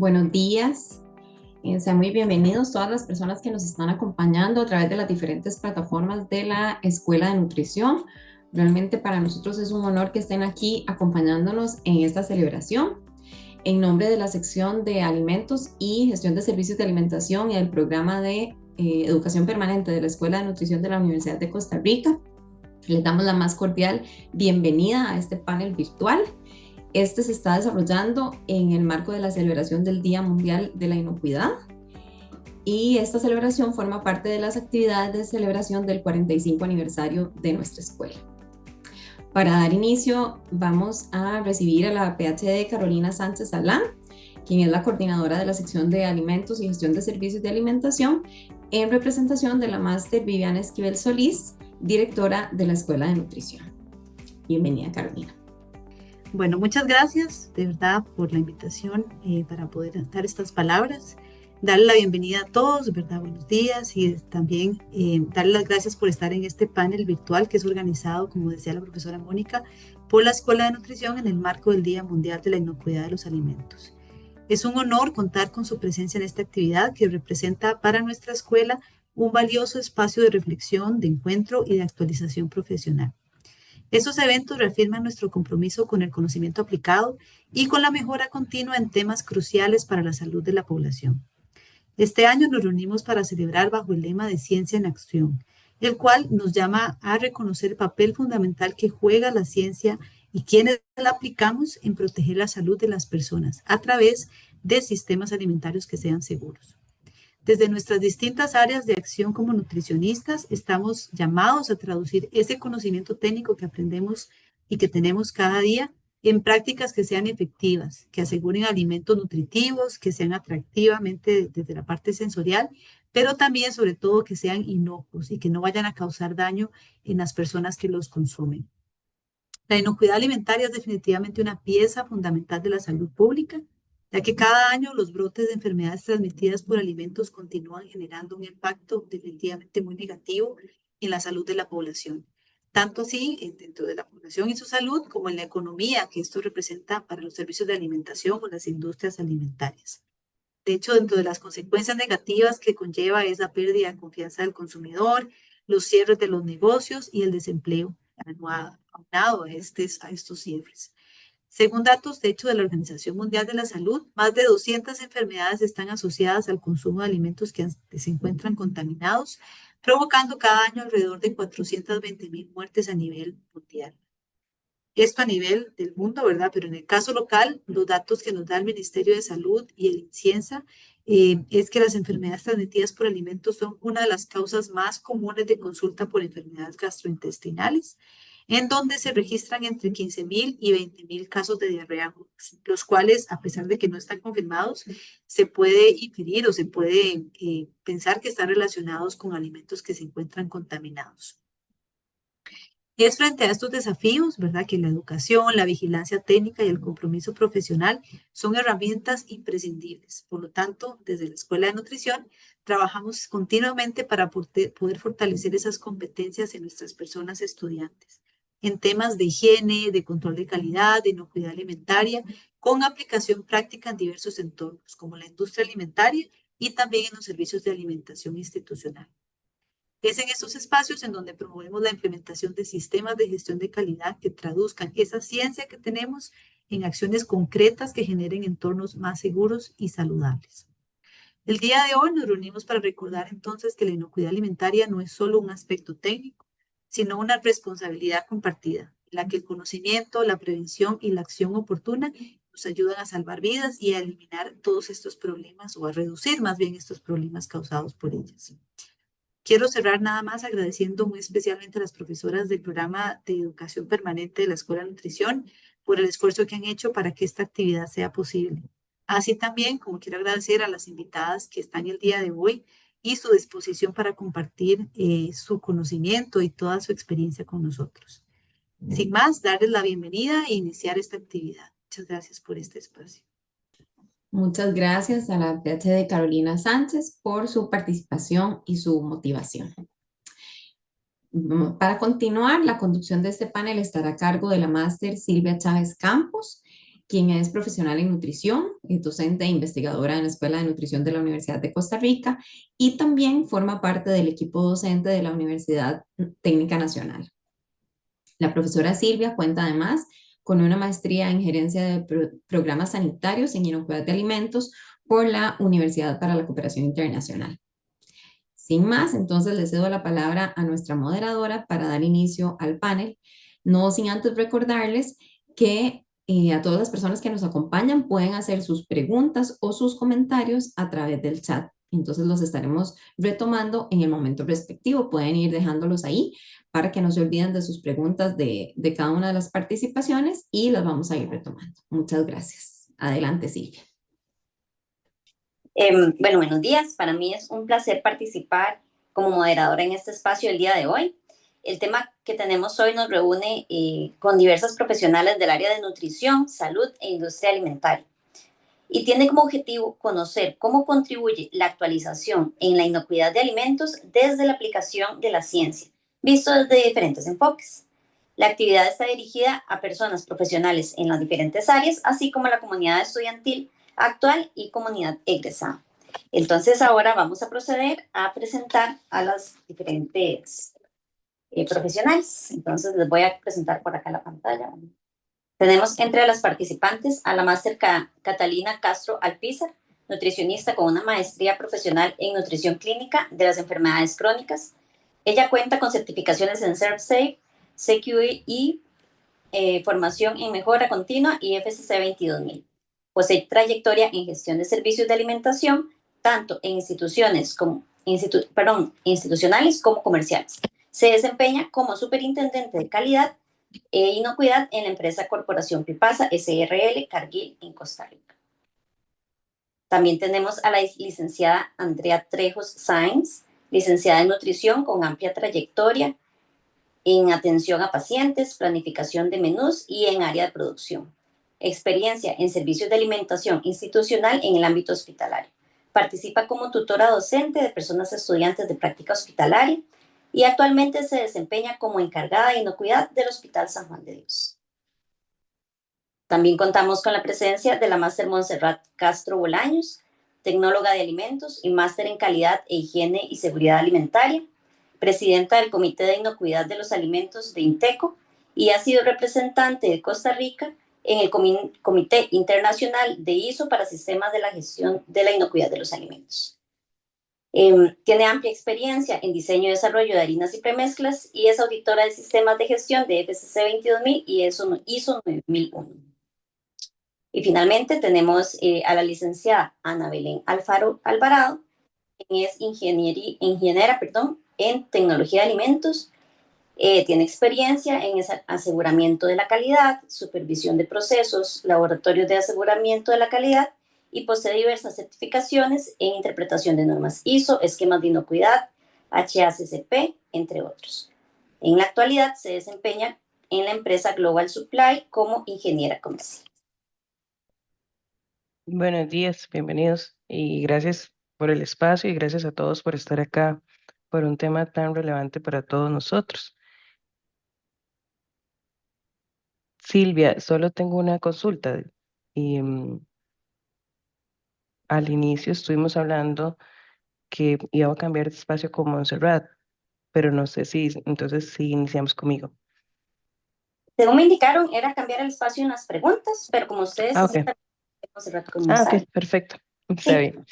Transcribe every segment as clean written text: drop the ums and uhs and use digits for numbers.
Buenos días, sean muy bienvenidos todas las personas que nos están acompañando a través de las diferentes plataformas de la Escuela de Nutrición. Realmente para nosotros es un honor que estén aquí acompañándonos en esta celebración. En nombre de la sección de alimentos y gestión de servicios de alimentación y del programa de educación permanente de la Escuela de Nutrición de la Universidad de Costa Rica, les damos la más cordial bienvenida a este panel virtual. Este se está desarrollando en el marco de la celebración del Día Mundial de la Inocuidad y esta celebración forma parte de las actividades de celebración del 45 aniversario de nuestra escuela. Para dar inicio, vamos a recibir a la PhD Carolina Sánchez Alán, quien es la coordinadora de la sección de alimentos y gestión de servicios de alimentación, en representación de la máster Viviana Esquivel Solís, directora de la Escuela de Nutrición. Bienvenida, Carolina. Bueno, muchas gracias de verdad por la invitación para poder dar estas palabras. Darle la bienvenida a todos, ¿verdad? Buenos días y también darle las gracias por estar en este panel virtual que es organizado, como decía la profesora Mónica, por la Escuela de Nutrición en el marco del Día Mundial de la Inocuidad de los Alimentos. Es un honor contar con su presencia en esta actividad que representa para nuestra escuela un valioso espacio de reflexión, de encuentro y de actualización profesional. Estos eventos reafirman nuestro compromiso con el conocimiento aplicado y con la mejora continua en temas cruciales para la salud de la población. Este año nos reunimos para celebrar bajo el lema de Ciencia en Acción, el cual nos llama a reconocer el papel fundamental que juega la ciencia y quienes la aplicamos en proteger la salud de las personas a través de sistemas alimentarios que sean seguros. Desde nuestras distintas áreas de acción como nutricionistas, estamos llamados a traducir ese conocimiento técnico que aprendemos y que tenemos cada día en prácticas que sean efectivas, que aseguren alimentos nutritivos, que sean atractivamente desde la parte sensorial, pero también, sobre todo, que sean inocuos y que no vayan a causar daño en las personas que los consumen. La inocuidad alimentaria es definitivamente una pieza fundamental de la salud pública, ya que cada año los brotes de enfermedades transmitidas por alimentos continúan generando un impacto definitivamente muy negativo en la salud de la población. Tanto así dentro de la población y su salud, como en la economía que esto representa para los servicios de alimentación o las industrias alimentarias. De hecho, dentro de las consecuencias negativas que conlleva es la pérdida de confianza del consumidor, los cierres de los negocios y el desempleo aunado a estos cierres. Según datos, de hecho, de la Organización Mundial de la Salud, más de 200 enfermedades están asociadas al consumo de alimentos que se encuentran contaminados, provocando cada año alrededor de 420,000 muertes a nivel mundial. Esto a nivel del mundo, ¿verdad? Pero en el caso local, los datos que nos da el Ministerio de Salud y el INCIENSA es que las enfermedades transmitidas por alimentos son una de las causas más comunes de consulta por enfermedades gastrointestinales, en donde se registran entre 15,000 y 20,000 casos de diarrea, los cuales, a pesar de que no están confirmados, se puede inferir o se puede pensar que están relacionados con alimentos que se encuentran contaminados. Y es frente a estos desafíos, ¿verdad?, que la educación, la vigilancia técnica y el compromiso profesional son herramientas imprescindibles. Por lo tanto, desde la Escuela de Nutrición, trabajamos continuamente para poder fortalecer esas competencias en nuestras personas estudiantes, en temas de higiene, de control de calidad, de inocuidad alimentaria, con aplicación práctica en diversos entornos, como la industria alimentaria y también en los servicios de alimentación institucional. Es en estos espacios en donde promovemos la implementación de sistemas de gestión de calidad que traduzcan esa ciencia que tenemos en acciones concretas que generen entornos más seguros y saludables. El día de hoy nos reunimos para recordar entonces que la inocuidad alimentaria no es solo un aspecto técnico, sino una responsabilidad compartida, en la que el conocimiento, la prevención y la acción oportuna nos ayudan a salvar vidas y a eliminar todos estos problemas o a reducir más bien estos problemas causados por ellas. Quiero cerrar nada más agradeciendo muy especialmente a las profesoras del programa de educación permanente de la Escuela de Nutrición por el esfuerzo que han hecho para que esta actividad sea posible. Así también, como quiero agradecer a las invitadas que están el día de hoy y su disposición para compartir su conocimiento y toda su experiencia con nosotros. Sin más, darles la bienvenida e iniciar esta actividad. Muchas gracias por este espacio. Muchas gracias a la PhD Carolina Sánchez por su participación y su motivación. Para continuar, la conducción de este panel estará a cargo de la máster Silvia Chávez Campos. quien es profesional en nutrición, docente e investigadora en la Escuela de Nutrición de la Universidad de Costa Rica y también forma parte del equipo docente de la Universidad Técnica Nacional. La profesora Silvia cuenta además con una maestría en gerencia de programas sanitarios en inocuidad de alimentos por la Universidad para la Cooperación Internacional. Sin más, entonces le cedo la palabra a nuestra moderadora para dar inicio al panel, no sin antes recordarles que a todas las personas que nos acompañan pueden hacer sus preguntas o sus comentarios a través del chat. Entonces los estaremos retomando en el momento respectivo. Pueden ir dejándolos ahí para que no se olviden de sus preguntas de cada una de las participaciones y las vamos a ir retomando. Muchas gracias. Adelante, Silvia. Bueno, buenos días. Para mí es un placer participar como moderadora en este espacio el día de hoy. El tema que tenemos hoy nos reúne con diversas profesionales del área de nutrición, salud e industria alimentaria. Y tiene como objetivo conocer cómo contribuye la actualización en la inocuidad de alimentos desde la aplicación de la ciencia, visto desde diferentes enfoques. La actividad está dirigida a personas profesionales en las diferentes áreas, así como a la comunidad estudiantil actual y comunidad egresada. Entonces ahora vamos a proceder a presentar a las diferentes profesionales. Entonces les voy a presentar por acá la pantalla. Tenemos entre las participantes a la máster Catalina Castro Alpizar, nutricionista con una maestría profesional en nutrición clínica de las enfermedades crónicas. Ella cuenta con certificaciones en ServSafe, CQI, formación en mejora continua y FCC 22000. Posee trayectoria en gestión de servicios de alimentación, tanto en institucionales como comerciales. Se desempeña como superintendente de calidad e inocuidad en la empresa Corporación Pipasa SRL Cargill en Costa Rica. También tenemos a la licenciada Andrea Trejos Sáenz, licenciada en nutrición con amplia trayectoria en atención a pacientes, planificación de menús y en área de producción. Experiencia en servicios de alimentación institucional en el ámbito hospitalario. Participa como tutora docente de personas estudiantes de práctica hospitalaria y actualmente se desempeña como encargada de inocuidad del Hospital San Juan de Dios. También contamos con la presencia de la máster Montserrat Castro Bolaños, tecnóloga de alimentos y máster en calidad e higiene y seguridad alimentaria, presidenta del Comité de Inocuidad de los Alimentos de INTECO y ha sido representante de Costa Rica en el Comité Internacional de ISO para Sistemas de la Gestión de la Inocuidad de los Alimentos. Tiene amplia experiencia en diseño y desarrollo de harinas y premezclas y es auditora de sistemas de gestión de FCC 22000 y ISO 9001. Y finalmente tenemos a la licenciada Ana Belén Alfaro Alvarado, quien es ingeniera en tecnología de alimentos. Tiene experiencia en aseguramiento de la calidad, supervisión de procesos, laboratorios de aseguramiento de la calidad y posee diversas certificaciones en interpretación de normas ISO, esquemas de inocuidad, HACCP, entre otros. En la actualidad se desempeña en la empresa Global Supply como ingeniera comercial. Buenos días, bienvenidos y gracias por el espacio y gracias a todos por estar acá por un tema tan relevante para todos nosotros. Silvia, solo tengo una consulta y al inicio estuvimos hablando que iba a cambiar de espacio con Montserrat, pero no sé si entonces si iniciamos conmigo. Según me indicaron, era cambiar el espacio en las preguntas, pero como ustedes Ok. Ok, perfecto. Está bien.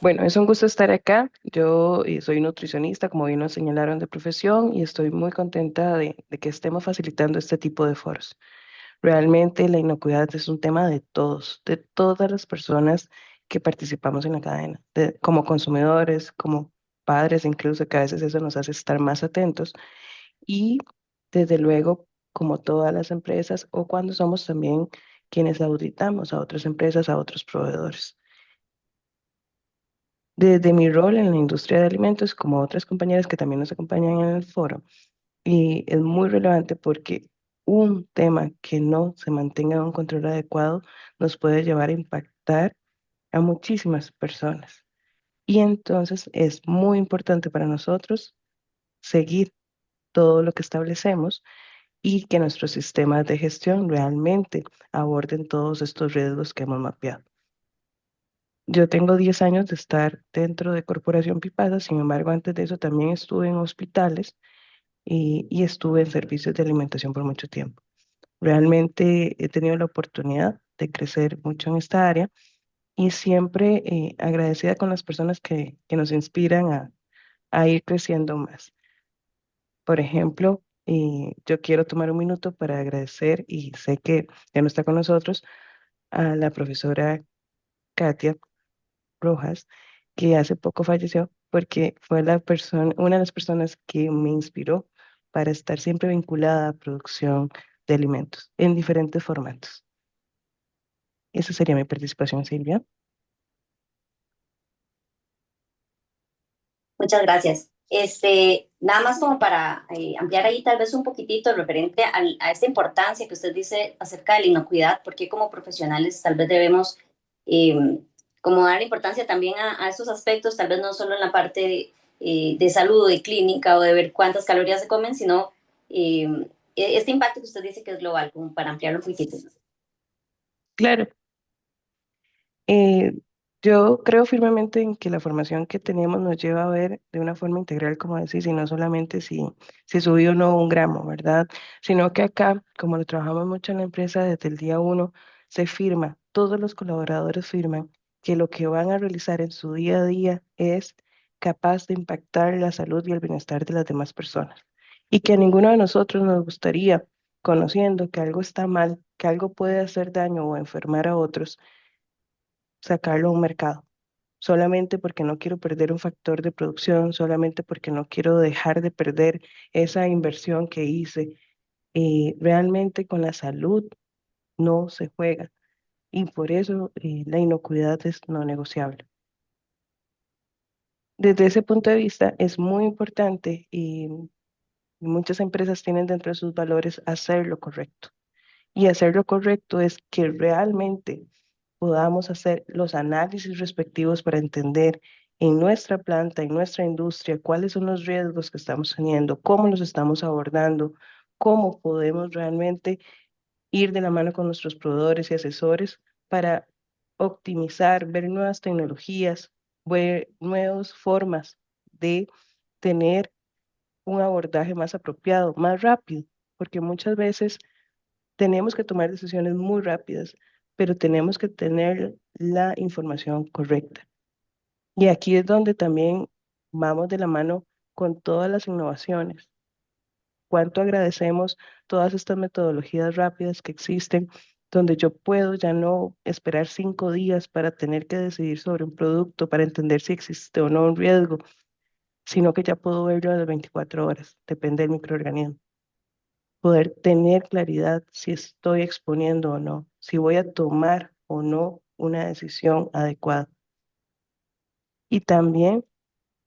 Bueno, es un gusto estar acá. Yo soy nutricionista, como bien nos señalaron, de profesión y estoy muy contenta de que estemos facilitando este tipo de foros. Realmente la inocuidad es un tema de todos, de todas las personas que participamos en la cadena, como consumidores, como padres, incluso que a veces eso nos hace estar más atentos y desde luego como todas las empresas o cuando somos también quienes auditamos a otras empresas, a otros proveedores. Desde mi rol en la industria de alimentos, como otras compañeras que también nos acompañan en el foro, y es muy relevante porque un tema que no se mantenga en un control adecuado nos puede llevar a impactar a muchísimas personas. Y entonces es muy importante para nosotros seguir todo lo que establecemos y que nuestros sistemas de gestión realmente aborden todos estos riesgos que hemos mapeado. Yo tengo 10 años de estar dentro de Corporación Pipasa, sin embargo, antes de eso también estuve en hospitales y estuve en servicios de alimentación por mucho tiempo. Realmente he tenido la oportunidad de crecer mucho en esta área y siempre agradecida con las personas que nos inspiran a ir creciendo más. Por ejemplo, yo quiero tomar un minuto para agradecer, y sé que ya no está con nosotros, a la profesora Katia Rojas, que hace poco falleció, porque fue una de las personas que me inspiró para estar siempre vinculada a producción de alimentos en diferentes formatos. Esa sería mi participación, Silvia. Muchas gracias. Nada más como para ampliar ahí tal vez un poquitito referente a esta importancia que usted dice acerca de la inocuidad, porque como profesionales tal vez debemos como dar importancia también a estos aspectos, tal vez no solo en la parte de salud, de clínica o de ver cuántas calorías se comen, sino este impacto que usted dice que es global, como para ampliarlo un poquitito. Claro. Eh, yo creo firmemente en que la formación que tenemos nos lleva a ver de una forma integral, como decís, y no solamente si subí o no un gramo, ¿verdad? Sino que acá, como lo trabajamos mucho en la empresa desde el día uno, se firma, todos los colaboradores firman que lo que van a realizar en su día a día es capaz de impactar la salud y el bienestar de las demás personas. Y que a ninguno de nosotros nos gustaría, conociendo que algo está mal, que algo puede hacer daño o enfermar a otros, sacarlo a un mercado, solamente porque no quiero perder un factor de producción, solamente porque no quiero dejar de perder esa inversión que hice. Realmente con la salud no se juega y por eso la inocuidad es no negociable. Desde ese punto de vista es muy importante y muchas empresas tienen dentro de sus valores hacer lo correcto. Y hacer lo correcto es que realmente podamos hacer los análisis respectivos para entender en nuestra planta, en nuestra industria, cuáles son los riesgos que estamos teniendo, cómo los estamos abordando, cómo podemos realmente ir de la mano con nuestros proveedores y asesores para optimizar, ver nuevas tecnologías, ver nuevas formas de tener un abordaje más apropiado, más rápido, porque muchas veces tenemos que tomar decisiones muy rápidas, pero tenemos que tener la información correcta. Y aquí es donde también vamos de la mano con todas las innovaciones. Cuánto agradecemos todas estas metodologías rápidas que existen, donde yo puedo ya no esperar 5 días para tener que decidir sobre un producto, para entender si existe o no un riesgo, sino que ya puedo verlo a las 24 horas, depende del microorganismo. Poder tener claridad si estoy exponiendo o no, si voy a tomar o no una decisión adecuada. Y también,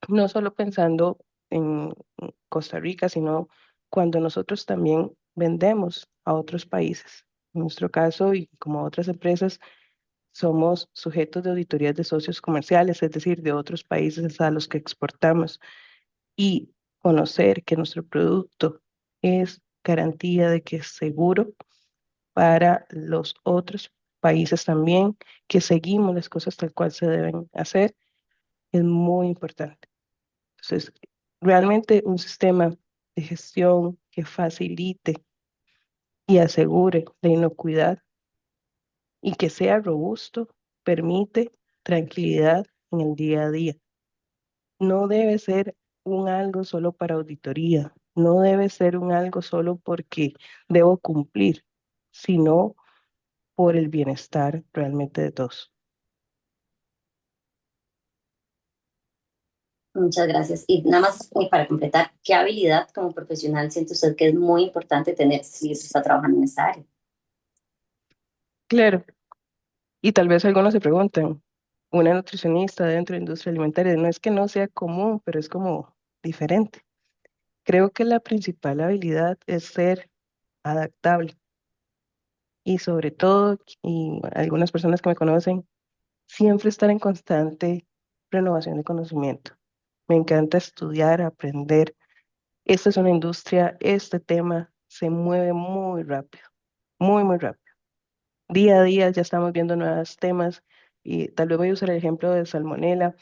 no solo pensando en Costa Rica, sino cuando nosotros también vendemos a otros países. En nuestro caso, y como otras empresas, somos sujetos de auditorías de socios comerciales, es decir, de otros países a los que exportamos. Y conocer que nuestro producto es garantía de que es seguro para los otros países también, que seguimos las cosas tal cual se deben hacer, es muy importante. Entonces, realmente un sistema de gestión que facilite y asegure la inocuidad y que sea robusto permite tranquilidad en el día a día. No debe ser un algo solo para auditoría, no debe ser un algo solo porque debo cumplir, sino por el bienestar realmente de todos. Muchas gracias. Y nada más para completar, ¿qué habilidad como profesional siente usted que es muy importante tener si se está trabajando en esta área? Claro, y tal vez algunos se preguntan, una nutricionista dentro de la industria alimentaria, no es que no sea común, pero es como diferente. Creo que la principal habilidad es ser adaptable y sobre todo, y algunas personas que me conocen, siempre estar en constante renovación de conocimiento. Me encanta estudiar, aprender. Esta es una industria, este tema se mueve muy rápido, muy, muy rápido. Día a día ya estamos viendo nuevos temas y tal vez voy a usar el ejemplo de salmonela.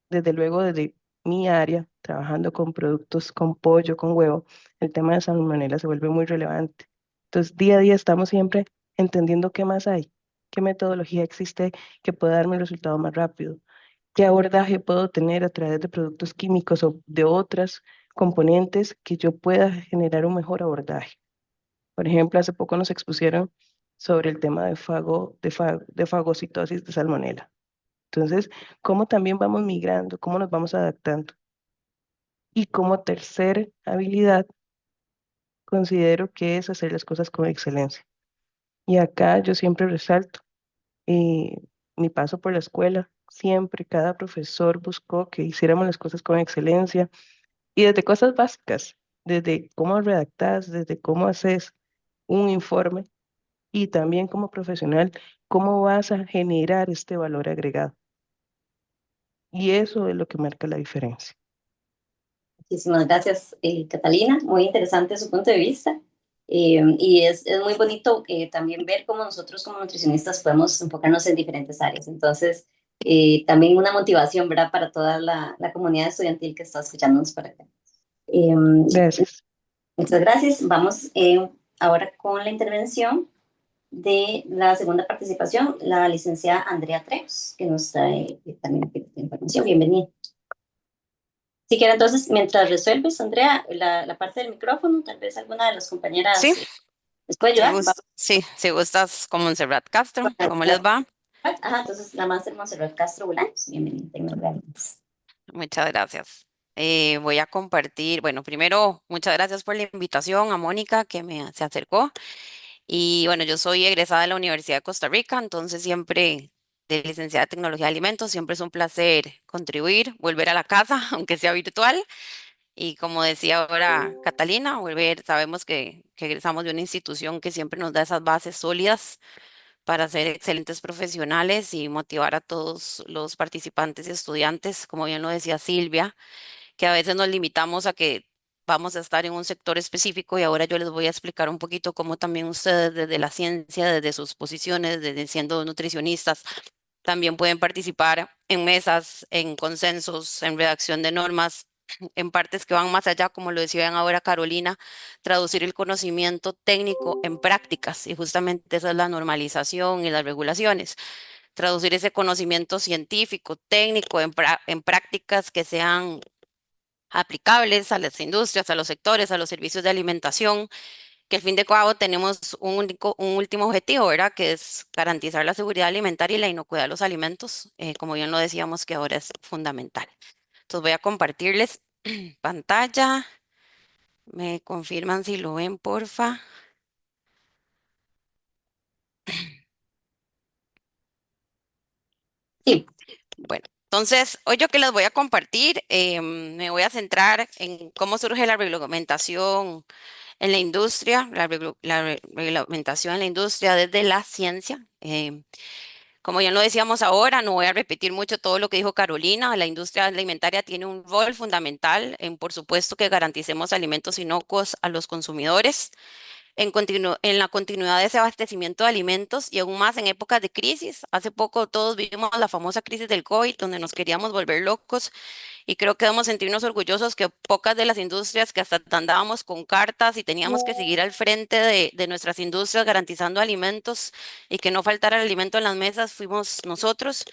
Desde luego, desde mi área, trabajando con productos con pollo, con huevo, el tema de salmonela se vuelve muy relevante. Entonces, día a día estamos siempre entendiendo qué más hay, qué metodología existe que pueda darme el resultado más rápido, qué abordaje puedo tener a través de productos químicos o de otras componentes que yo pueda generar un mejor abordaje. Por ejemplo, hace poco nos expusieron sobre el tema de fagocitosis de salmonela. Entonces, ¿cómo también vamos migrando? ¿Cómo nos vamos adaptando? Y como tercer habilidad, considero que es hacer las cosas con excelencia. Y acá yo siempre resalto eh, mi paso por la escuela. Siempre cada profesor buscó que hiciéramos las cosas con excelencia y desde cosas básicas, desde cómo redactas, desde cómo haces un informe y también como profesional, cómo vas a generar este valor agregado. Y eso es lo que marca la diferencia. Muchísimas gracias, Catalina. Muy interesante su punto de vista. Y es muy bonito también ver cómo nosotros como nutricionistas podemos enfocarnos en diferentes áreas. Entonces, también una motivación, ¿verdad?, para toda la comunidad estudiantil que está escuchándonos por acá. Gracias. Muchas gracias. Vamos ahora con la intervención de la segunda participación, la licenciada Andrea Trejos, que nos trae también información. Bienvenida. Si quiere, entonces, mientras resuelves, Andrea, la parte del micrófono, tal vez alguna de las compañeras Sí, les puede ayudar. sí, si gustas con Montserrat Castro, ¿cómo les va? Ajá, entonces la máster Montserrat Castro Bolaños. Bienvenida, Tecnogracias. Muchas gracias. Voy a compartir, bueno, primero, muchas gracias por la invitación a Mónica que se acercó. Y bueno, yo soy egresada de la Universidad de Costa Rica, entonces siempre de licenciada en Tecnología de Alimentos, siempre es un placer contribuir, volver a la casa, aunque sea virtual. Y como decía ahora Catalina, volver, sabemos que egresamos de una institución que siempre nos da esas bases sólidas para ser excelentes profesionales y motivar a todos los participantes y estudiantes, como bien lo decía Silvia, que a veces nos limitamos a que vamos a estar en un sector específico y ahora yo les voy a explicar un poquito cómo también ustedes desde la ciencia, desde sus posiciones, desde siendo nutricionistas, también pueden participar en mesas, en consensos, en redacción de normas, en partes que van más allá, como lo decían ahora Carolina, traducir el conocimiento técnico en prácticas, y justamente esa es la normalización y las regulaciones, traducir ese conocimiento científico, técnico, en prácticas que sean aplicables a las industrias, a los sectores, a los servicios de alimentación, que al fin de cabo tenemos un último objetivo, ¿verdad? Que es garantizar la seguridad alimentaria y la inocuidad de los alimentos, como bien lo decíamos, que ahora es fundamental. Entonces voy a compartirles pantalla. Me confirman si lo ven, porfa. Sí. Bueno, entonces, hoy yo que les voy a compartir, me voy a centrar en cómo surge la reglamentación en la industria, reglamentación en la industria desde la ciencia. Como ya lo decíamos ahora, no voy a repetir mucho todo lo que dijo Carolina. La industria alimentaria tiene un rol fundamental en, por supuesto, que garanticemos alimentos inocuos a los consumidores, en la continuidad de ese abastecimiento de alimentos y aún más en épocas de crisis. Hace poco todos vivimos la famosa crisis del COVID, donde nos queríamos volver locos y creo que debemos sentirnos orgullosos que pocas de las industrias que hasta andábamos con cartas y teníamos que seguir al frente de nuestras industrias garantizando alimentos y que no faltara el alimento en las mesas fuimos nosotros.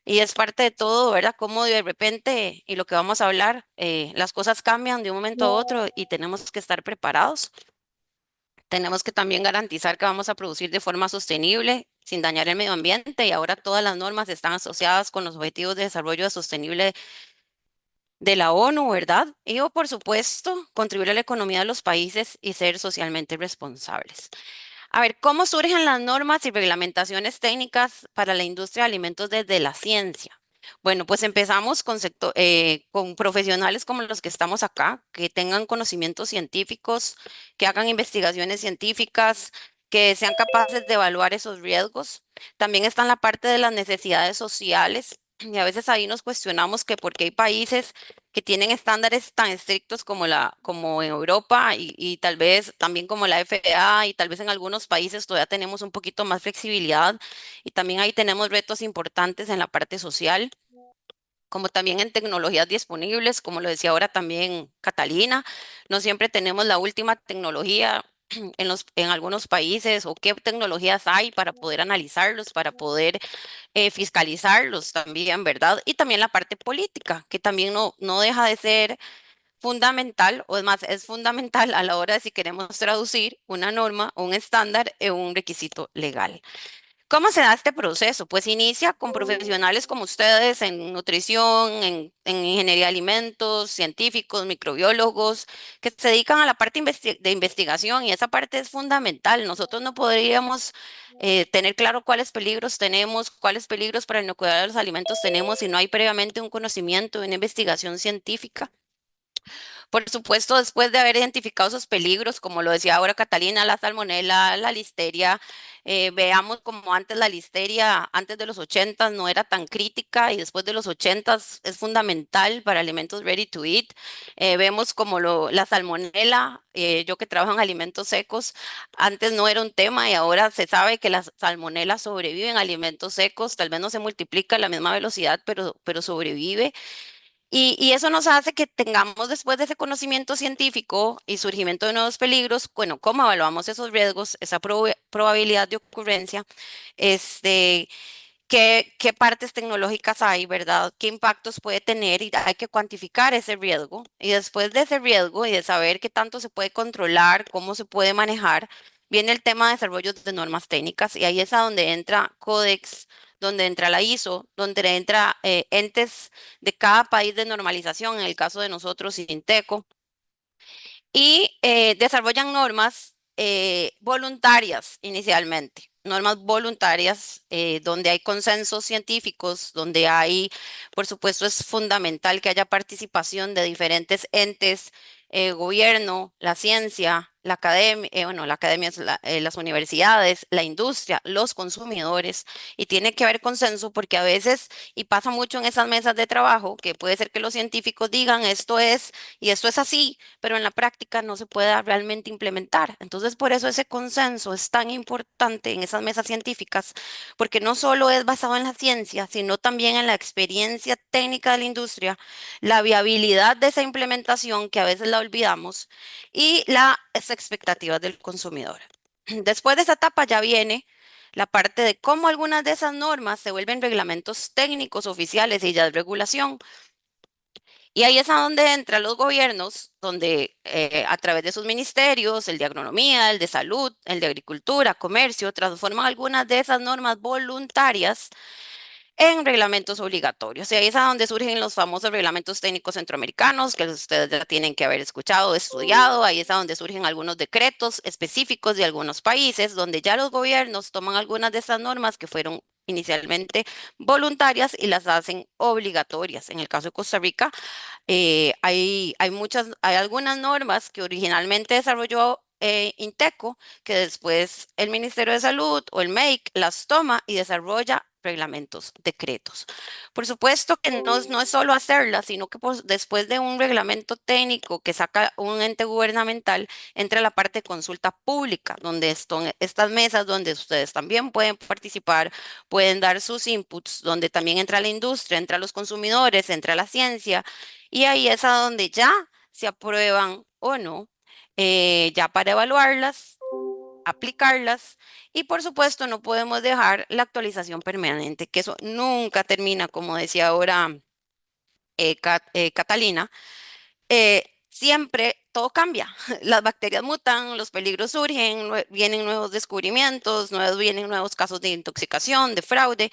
Y es parte de todo, ¿verdad? Como de repente, y lo que vamos a hablar, las cosas cambian de un momento a otro y tenemos que estar preparados. Tenemos que también garantizar que vamos a producir de forma sostenible, sin dañar el medio ambiente, y ahora todas las normas están asociadas con los Objetivos de Desarrollo Sostenible de la ONU, ¿verdad? Y o, por supuesto, contribuir a la economía de los países y ser socialmente responsables. A ver, ¿cómo surgen las normas y reglamentaciones técnicas para la industria de alimentos desde la ciencia? Bueno, pues empezamos con profesionales como los que estamos acá, que tengan conocimientos científicos, que hagan investigaciones científicas, que sean capaces de evaluar esos riesgos. También está en la parte de las necesidades sociales, Y a veces ahí nos cuestionamos que porque hay países que tienen estándares tan estrictos como en Europa y tal vez también como la FDA y tal vez en algunos países todavía tenemos un poquito más flexibilidad y también ahí tenemos retos importantes en la parte social, como también en tecnologías disponibles, como lo decía ahora también Catalina, no siempre tenemos la última tecnología en algunos países o qué tecnologías hay para poder analizarlos, para poder fiscalizarlos también, ¿verdad? Y también la parte política, que también no deja de ser fundamental, o es más, es fundamental a la hora de si queremos traducir una norma, un estándar en un requisito legal. ¿Cómo se da este proceso? Pues inicia con profesionales como ustedes en nutrición, en ingeniería de alimentos, científicos, microbiólogos, que se dedican a la parte de investigación y esa parte es fundamental. Nosotros no podríamos tener claro cuáles peligros tenemos, cuáles peligros para la inocuidad de los alimentos tenemos si no hay previamente un conocimiento, una investigación científica. Por supuesto, después de haber identificado esos peligros, como lo decía ahora Catalina, la salmonela, la listeria, veamos como antes la listeria, antes de los 80 no era tan crítica y después de los 80 es fundamental para alimentos ready to eat. Vemos como la salmonela, yo que trabajo en alimentos secos, antes no era un tema y ahora se sabe que la salmonela sobrevive en alimentos secos, tal vez no se multiplica a la misma velocidad, pero sobrevive. Y eso nos hace que tengamos después de ese conocimiento científico y surgimiento de nuevos peligros, bueno, cómo evaluamos esos riesgos, esa probabilidad de ocurrencia, este, qué partes tecnológicas hay, ¿verdad? ¿Qué impactos puede tener? Y hay que cuantificar ese riesgo. Y después de ese riesgo y de saber qué tanto se puede controlar, cómo se puede manejar, viene el tema de desarrollo de normas técnicas y ahí es a donde entra Codex, donde entra la ISO, donde entra entes de cada país de normalización, en el caso de nosotros, INTECO, y desarrollan normas voluntarias inicialmente, normas voluntarias donde hay consensos científicos, donde hay, por supuesto, es fundamental que haya participación de diferentes entes, gobierno, la ciencia, la academia, bueno, la academia es las universidades, la industria, los consumidores, y tiene que haber consenso porque a veces, y pasa mucho en esas mesas de trabajo, que puede ser que los científicos digan esto es y esto es así, pero en la práctica no se puede realmente implementar. Entonces, por eso ese consenso es tan importante en esas mesas científicas, porque no solo es basado en la ciencia, sino también en la experiencia técnica de la industria, la viabilidad de esa implementación que a veces la olvidamos y las expectativas del consumidor. Después de esa etapa ya viene la parte de cómo algunas de esas normas se vuelven reglamentos técnicos oficiales y ya es regulación. Y ahí es a donde entran los gobiernos, donde a través de sus ministerios, el de agronomía, el de salud, el de agricultura, comercio, transforman algunas de esas normas voluntarias en reglamentos obligatorios. Y ahí es a donde surgen los famosos reglamentos técnicos centroamericanos, que ustedes ya tienen que haber escuchado, estudiado. Ahí es a donde surgen algunos decretos específicos de algunos países, donde ya los gobiernos toman algunas de esas normas que fueron inicialmente voluntarias y las hacen obligatorias. En el caso de Costa Rica, hay algunas normas que originalmente desarrolló Inteco, que después el Ministerio de Salud o el MEIC las toma y desarrolla reglamentos, decretos. Por supuesto que no es solo hacerlas, sino que después de un reglamento técnico que saca un ente gubernamental, entra la parte de consulta pública, donde están estas mesas donde ustedes también pueden participar, pueden dar sus inputs, donde también entra la industria, entra los consumidores, entra la ciencia, y ahí es a donde ya se aprueban o no, ya para evaluarlas, aplicarlas y por supuesto no podemos dejar la actualización permanente, que eso nunca termina, como decía ahora Catalina. Siempre todo cambia, las bacterias mutan, los peligros surgen, vienen nuevos descubrimientos, vienen nuevos casos de intoxicación, de fraude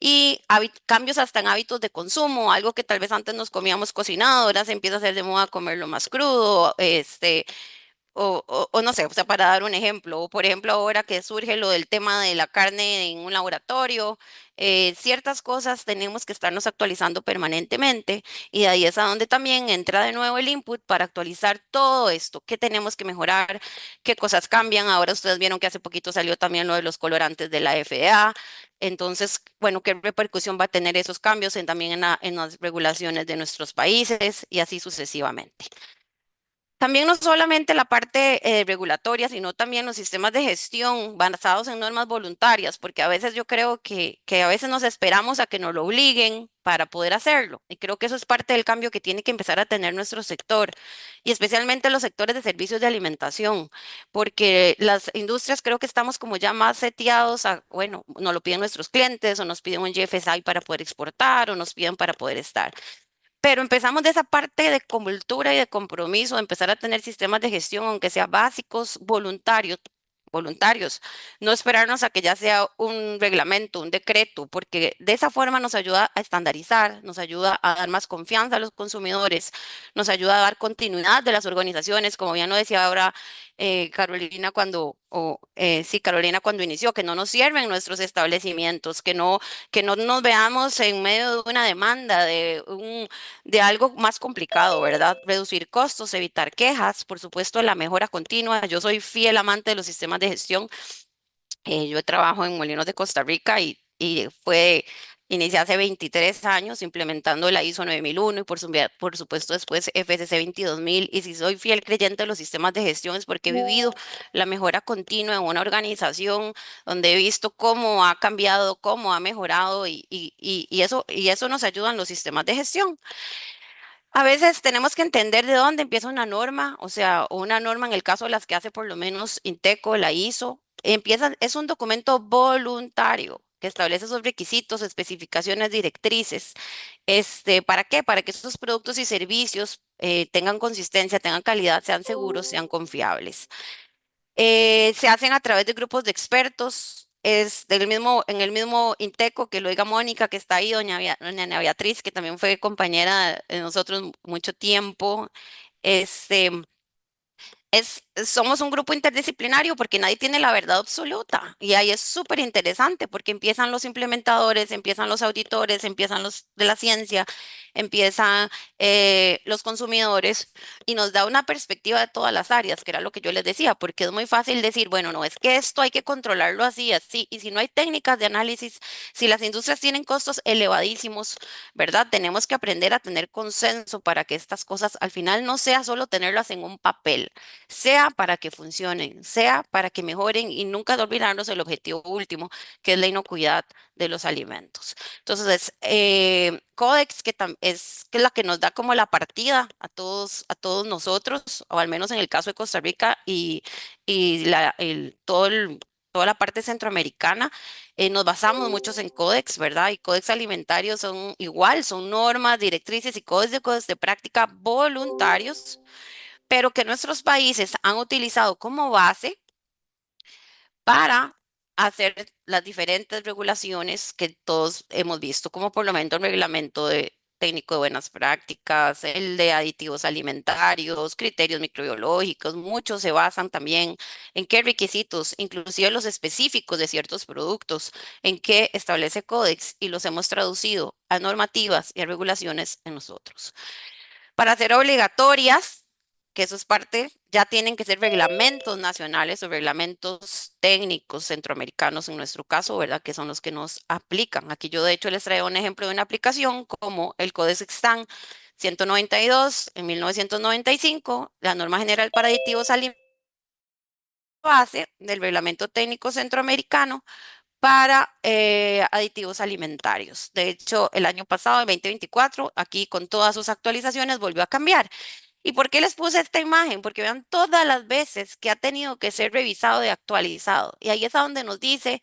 y cambios hasta en hábitos de consumo, algo que tal vez antes nos comíamos cocinado, ahora se empieza a hacer de moda comerlo más crudo, o no sé, o sea, para dar un ejemplo, o por ejemplo ahora que surge lo del tema de la carne en un laboratorio, ciertas cosas tenemos que estarnos actualizando permanentemente y de ahí es a donde también entra de nuevo el input para actualizar todo esto, qué tenemos que mejorar, qué cosas cambian. Ahora ustedes vieron que hace poquito salió también lo de los colorantes de la FDA. Entonces, bueno, ¿qué repercusión va a tener esos cambios también en las regulaciones de nuestros países y así sucesivamente? También no solamente la parte regulatoria, sino también los sistemas de gestión basados en normas voluntarias, porque a veces yo creo que a veces nos esperamos a que nos lo obliguen para poder hacerlo. Y creo que eso es parte del cambio que tiene que empezar a tener nuestro sector, y especialmente los sectores de servicios de alimentación, porque las industrias creo que estamos como ya más seteados a, bueno, nos lo piden nuestros clientes o nos piden un GFSI para poder exportar o nos piden para poder estar. Pero empezamos de esa parte de cultura y de compromiso, de empezar a tener sistemas de gestión, aunque sea básicos, voluntarios, no esperarnos a que ya sea un reglamento, un decreto, porque de esa forma nos ayuda a estandarizar, nos ayuda a dar más confianza a los consumidores, nos ayuda a dar continuidad de las organizaciones, como ya lo decía ahora Carolina sí, Carolina cuando inició, que no nos cierren nuestros establecimientos, que no nos veamos en medio de una demanda, de algo más complicado, ¿verdad? Reducir costos, evitar quejas, por supuesto, la mejora continua. Yo soy fiel amante de los sistemas de gestión. Yo trabajo en Molinos de Costa Rica inicié hace 23 años implementando la ISO 9001 y por supuesto después FSC 22000. Y si soy fiel creyente de los sistemas de gestión es porque he vivido la mejora continua en una organización donde he visto cómo ha cambiado, cómo ha mejorado y eso nos ayudan los sistemas de gestión. A veces tenemos que entender de dónde empieza una norma, o sea, o una norma en el caso de las que hace por lo menos Inteco, la ISO, es un documento voluntario que establece esos requisitos, especificaciones, directrices. ¿Para qué? Para que estos productos y servicios tengan consistencia, tengan calidad, sean seguros, sean confiables. Se hacen a través de grupos de expertos, en el mismo Inteco, que lo diga Mónica, que está ahí, doña Ana Beatriz, que también fue compañera de nosotros mucho tiempo. Este, Somos un grupo interdisciplinario porque nadie tiene la verdad absoluta. Y ahí es súper interesante porque empiezan los implementadores, empiezan los auditores, empiezan los de la ciencia, empiezan los consumidores y nos da una perspectiva de todas las áreas, que era lo que yo les decía, porque es muy fácil decir, bueno, no, es que esto hay que controlarlo así, así. Y si no hay técnicas de análisis, si las industrias tienen costos elevadísimos, ¿verdad? Tenemos que aprender a tener consenso para que estas cosas al final no sea solo tenerlas en un papel, sea para que funcionen, sea para que mejoren y nunca de olvidarnos el objetivo último, que es la inocuidad de los alimentos. Entonces, Codex, que es la que nos da como la partida a todos nosotros, o al menos en el caso de Costa Rica y toda la parte centroamericana, nos basamos muchos en Codex, ¿verdad? Y Codex alimentarios son igual, son normas, directrices y códigos de práctica voluntarios, pero que nuestros países han utilizado como base para hacer las diferentes regulaciones que todos hemos visto, como por lo menos el reglamento técnico de buenas prácticas, el de aditivos alimentarios, criterios microbiológicos. Muchos se basan también en qué requisitos, inclusive los específicos de ciertos productos, en qué establece Codex, y los hemos traducido a normativas y a regulaciones en nosotros. Para ser obligatorias, que eso es parte, ya tienen que ser reglamentos nacionales o reglamentos técnicos centroamericanos en nuestro caso, ¿verdad? Que son los que nos aplican. Aquí yo de hecho les traigo un ejemplo de una aplicación como el Codex Extant 192 en 1995, la norma general para aditivos alimentarios, base del reglamento técnico centroamericano para aditivos alimentarios. De hecho, el año pasado, en 2024, aquí con todas sus actualizaciones, volvió a cambiar. ¿Y por qué les puse esta imagen? Porque vean todas las veces que ha tenido que ser revisado y actualizado. Y ahí es a donde nos dice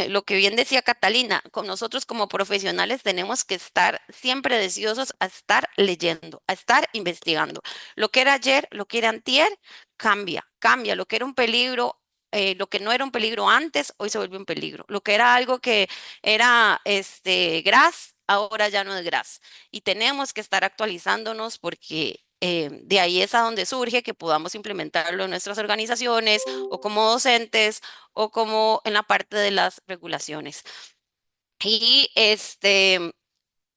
lo que bien decía Catalina, con nosotros como profesionales tenemos que estar siempre deseosos a estar leyendo, a estar investigando. Lo que era ayer, lo que era antier, cambia. Lo que era un peligro, lo que no era un peligro antes, hoy se vuelve un peligro. Lo que era algo que era gras, ahora ya no es gras. Y tenemos que estar actualizándonos porque de ahí es a donde surge que podamos implementarlo en nuestras organizaciones o como docentes o como en la parte de las regulaciones. Y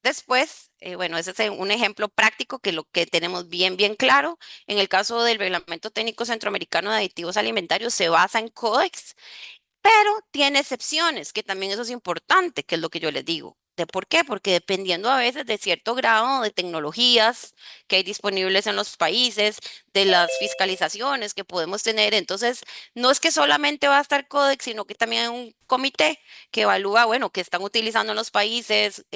después, bueno, ese es un ejemplo práctico que lo que tenemos bien claro. En el caso del Reglamento Técnico Centroamericano de Aditivos Alimentarios se basa en Codex, pero tiene excepciones, que también eso es importante, que es lo que yo les digo. ¿De por qué? Porque dependiendo a veces de cierto grado de tecnologías que hay disponibles en los países, de las fiscalizaciones que podemos tener, entonces no es que solamente va a estar Codex, sino que también hay un comité que evalúa, bueno, que están utilizando en los países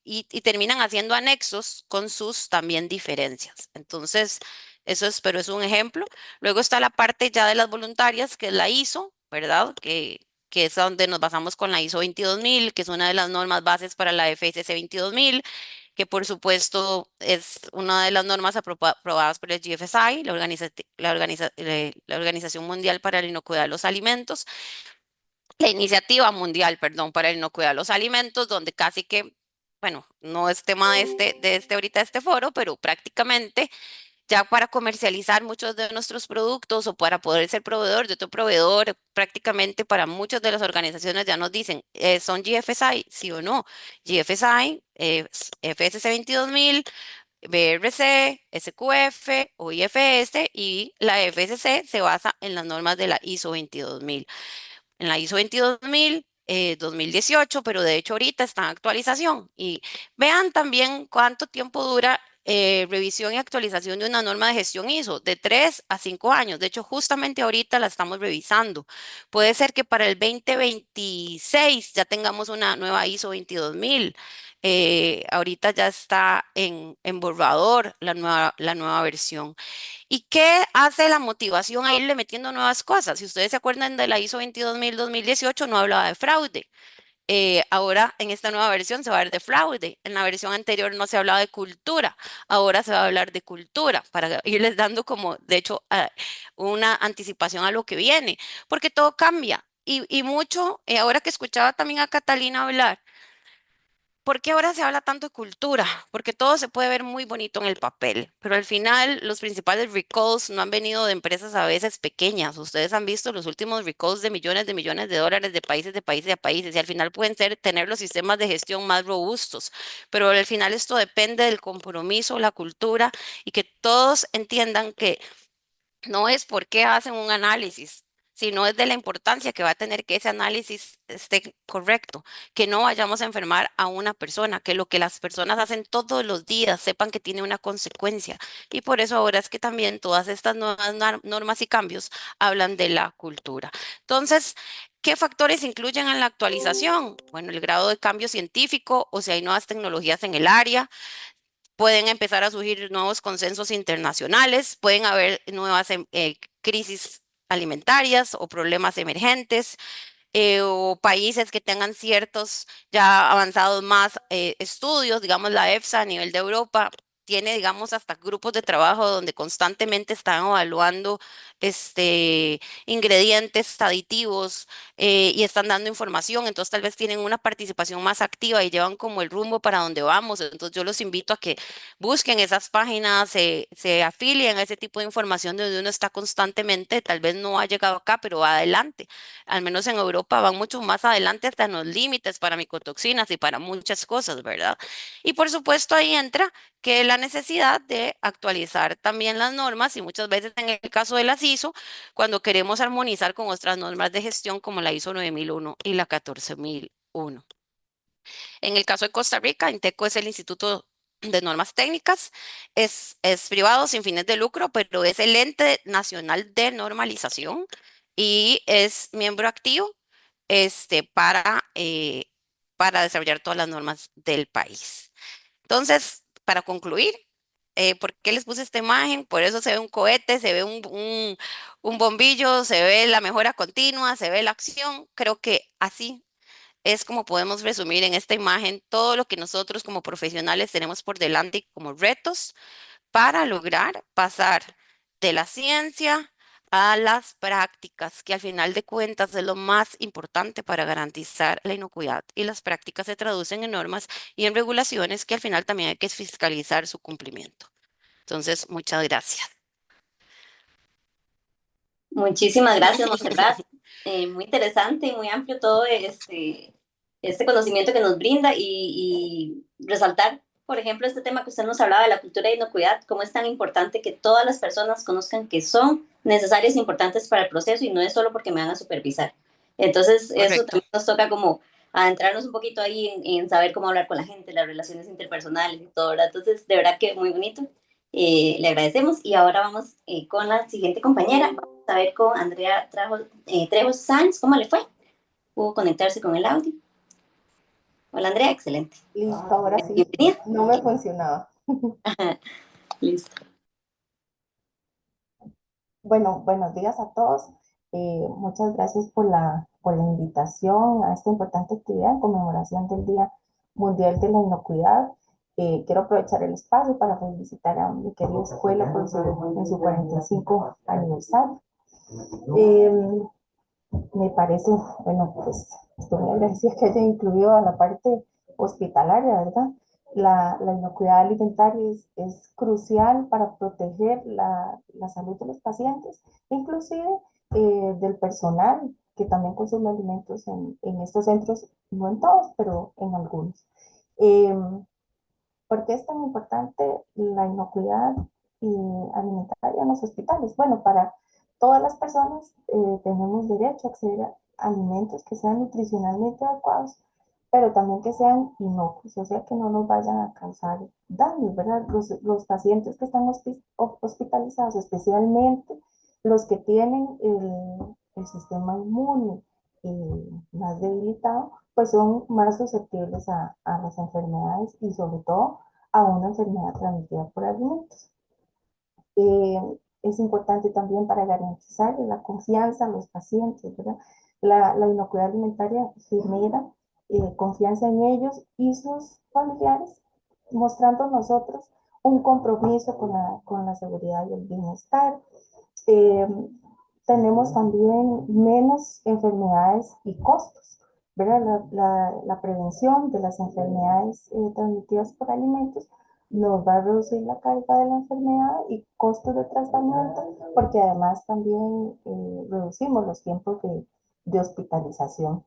y terminan haciendo anexos con sus también diferencias. Entonces, eso es, pero es un ejemplo. Luego está la parte ya de las voluntarias, que es la ISO, ¿verdad? Que es donde nos basamos con la ISO 22000, que es una de las normas bases para la FSC 22000, que por supuesto es una de las normas aprobadas por el GFSI, la Organización Mundial para la Inocuidad de los Alimentos, la Iniciativa Mundial, perdón, para la Inocuidad de los Alimentos, donde casi que, bueno, no es tema de ahorita este foro, pero prácticamente ya para comercializar muchos de nuestros productos o para poder ser proveedor de otro proveedor, prácticamente para muchas de las organizaciones ya nos dicen, ¿son GFSI? Sí o no. GFSI, FSC 22000, BRC, SQF o IFS y la FSC se basa en las normas de la ISO 22000. En la ISO 22000, 2018, pero de hecho ahorita está en actualización. Y vean también cuánto tiempo dura revisión y actualización de una norma de gestión ISO, de 3 a 5 años. De hecho, justamente ahorita la estamos revisando. Puede ser que para el 2026 ya tengamos una nueva ISO 22000. Ahorita ya está en borrador la nueva versión. ¿Y qué hace la motivación a irle metiendo nuevas cosas? Si ustedes se acuerdan de la ISO 22000-2018, no hablaba de fraude. Ahora en esta nueva versión se va a hablar de fraude. En la versión anterior no se hablaba de cultura. Ahora se va a hablar de cultura para irles dando como, de hecho, una anticipación a lo que viene, porque todo cambia. Y mucho, ahora que escuchaba también a Catalina hablar, ¿por qué ahora se habla tanto de cultura? Porque todo se puede ver muy bonito en el papel, pero al final los principales recalls no han venido de empresas a veces pequeñas. Ustedes han visto los últimos recalls de millones de dólares de países a países, y al final pueden ser tener los sistemas de gestión más robustos, pero al final esto depende del compromiso, la cultura y que todos entiendan que no es por qué hacen un análisis, sino es de la importancia que va a tener que ese análisis esté correcto, que no vayamos a enfermar a una persona, que lo que las personas hacen todos los días sepan que tiene una consecuencia. Y por eso ahora es que también todas estas nuevas normas y cambios hablan de la cultura. Entonces, ¿qué factores incluyen en la actualización? Bueno, el grado de cambio científico o si hay nuevas tecnologías en el área. Pueden empezar a surgir nuevos consensos internacionales, pueden haber nuevas crisis alimentarias o problemas emergentes, o países que tengan ciertos ya avanzados más estudios, digamos la EFSA a nivel de Europa. Tiene, digamos, hasta grupos de trabajo donde constantemente están evaluando ingredientes, aditivos, y están dando información. Entonces, tal vez tienen una participación más activa y llevan como el rumbo para donde vamos. Entonces, yo los invito a que busquen esas páginas, se afilien a ese tipo de información donde uno está constantemente. Tal vez no ha llegado acá, pero va adelante. Al menos en Europa van mucho más adelante hasta en los límites para micotoxinas y para muchas cosas, ¿verdad? Y por supuesto ahí entra que la necesidad de actualizar también las normas y muchas veces en el caso de las ISO, cuando queremos armonizar con otras normas de gestión como la ISO 9001 y la 14001. En el caso de Costa Rica, INTECO es el Instituto de Normas Técnicas, es privado sin fines de lucro, pero es el ente nacional de normalización y es miembro activo para desarrollar todas las normas del país. Entonces, para concluir, ¿por qué les puse esta imagen? Por eso se ve un cohete, se ve un bombillo, se ve la mejora continua, se ve la acción. Creo que así es como podemos resumir en esta imagen todo lo que nosotros como profesionales tenemos por delante como retos para lograr pasar de la ciencia a las prácticas, que al final de cuentas es lo más importante para garantizar la inocuidad. Y las prácticas se traducen en normas y en regulaciones que al final también hay que fiscalizar su cumplimiento. Entonces, muchas gracias. Muchísimas gracias, Montserrat. Muy interesante y muy amplio todo este conocimiento que nos brinda y resaltar, por ejemplo, este tema que usted nos hablaba de la cultura de inocuidad, cómo es tan importante que todas las personas conozcan que son necesarias e importantes para el proceso y no es solo porque me van a supervisar. Entonces, eso Correcto. también nos toca como adentrarnos un poquito ahí en saber cómo hablar con la gente, las relaciones interpersonales y todo, ¿verdad? Entonces, de verdad que muy bonito. Le agradecemos y ahora vamos con la siguiente compañera. Vamos a ver con Andrea Trejo Sáenz, ¿cómo le fue? ¿Pudo conectarse con el audio? Hola Andrea, excelente. Listo, ahora sí. Bienvenida. No me funcionaba. Listo. Bueno, buenos días a todos. Muchas gracias por la invitación a esta importante actividad en conmemoración del Día Mundial de la Inocuidad. Quiero aprovechar el espacio para felicitar a mi querida escuela por en su 45 aniversario. Me parece, bueno, pues estoy muy agradecida que haya incluido a la parte hospitalaria, ¿verdad? La inocuidad alimentaria es crucial para proteger la salud de los pacientes, inclusive del personal que también consume alimentos en estos centros, no en todos, pero en algunos. Eh, ¿Por qué es tan importante la inocuidad alimentaria en los hospitales? Bueno, para todas las personas tenemos derecho a acceder a alimentos que sean nutricionalmente adecuados, pero también que sean inocuos, o sea, que no nos vayan a causar daño, ¿verdad? Los pacientes que están hospitalizados, especialmente los que tienen el sistema inmune más debilitado, pues son más susceptibles a las enfermedades y sobre todo a una enfermedad transmitida por alimentos. Es importante también para garantizar la confianza a los pacientes, ¿verdad? La inocuidad alimentaria genera confianza en ellos y sus familiares, mostrando nosotros un compromiso con la seguridad y el bienestar. Eh, Tenemos también menos enfermedades y costos, ¿verdad? La prevención de las enfermedades transmitidas por alimentos nos va a reducir la carga de la enfermedad y costos de tratamiento, porque además también reducimos los tiempos de hospitalización.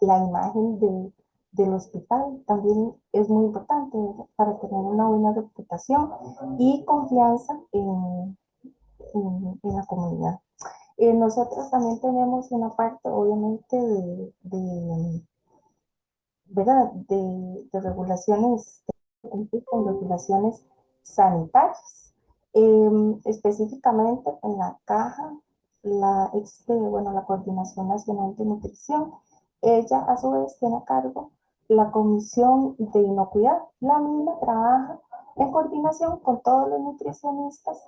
La imagen del hospital también es muy importante para tener una buena reputación y confianza en la comunidad. Nosotros también tenemos una parte, obviamente, ¿verdad? De regulaciones, con regulaciones sanitarias. Específicamente en la caja existe, bueno, la Coordinación Nacional de Nutrición. Ella a su vez tiene a cargo la Comisión de Inocuidad. La misma trabaja en coordinación con todos los nutricionistas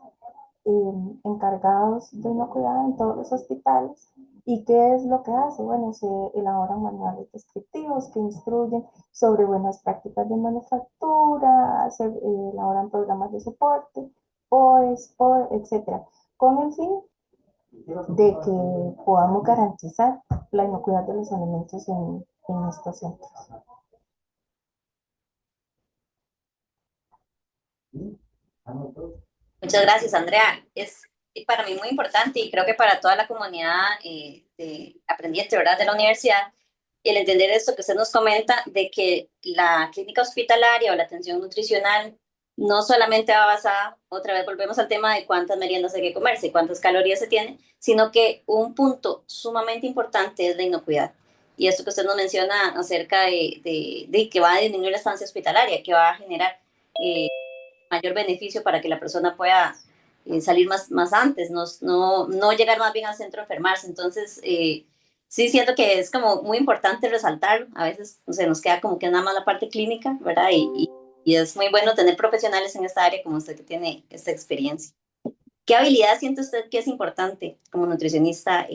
encargados de inocuidad en todos los hospitales. ¿Y qué es lo que hace? Bueno, se elaboran manuales descriptivos que instruyen sobre buenas prácticas de manufactura, se elaboran programas de soporte, POES, etcétera, con el fin de que podamos garantizar la inocuidad de los alimentos en estos centros. Muchas gracias, Andrea. Es para mí muy importante y creo que para toda la comunidad de aprendientes, ¿verdad?, de la universidad, el entender esto que usted nos comenta de que la clínica hospitalaria o la atención nutricional no solamente va basada, otra vez volvemos al tema de cuántas meriendas hay que comerse, cuántas calorías se tiene, sino que un punto sumamente importante es la inocuidad. Y esto que usted nos menciona acerca de que va a disminuir la estancia hospitalaria, que va a generar mayor beneficio para que la persona pueda salir más antes, no llegar más bien al centro a enfermarse. Entonces, sí siento que es como muy importante resaltarlo. A veces se nos queda como que nada más la parte clínica, ¿verdad? Y es muy bueno tener profesionales en esta área como usted que tiene esta experiencia. ¿Qué habilidad siente usted que es importante como nutricionista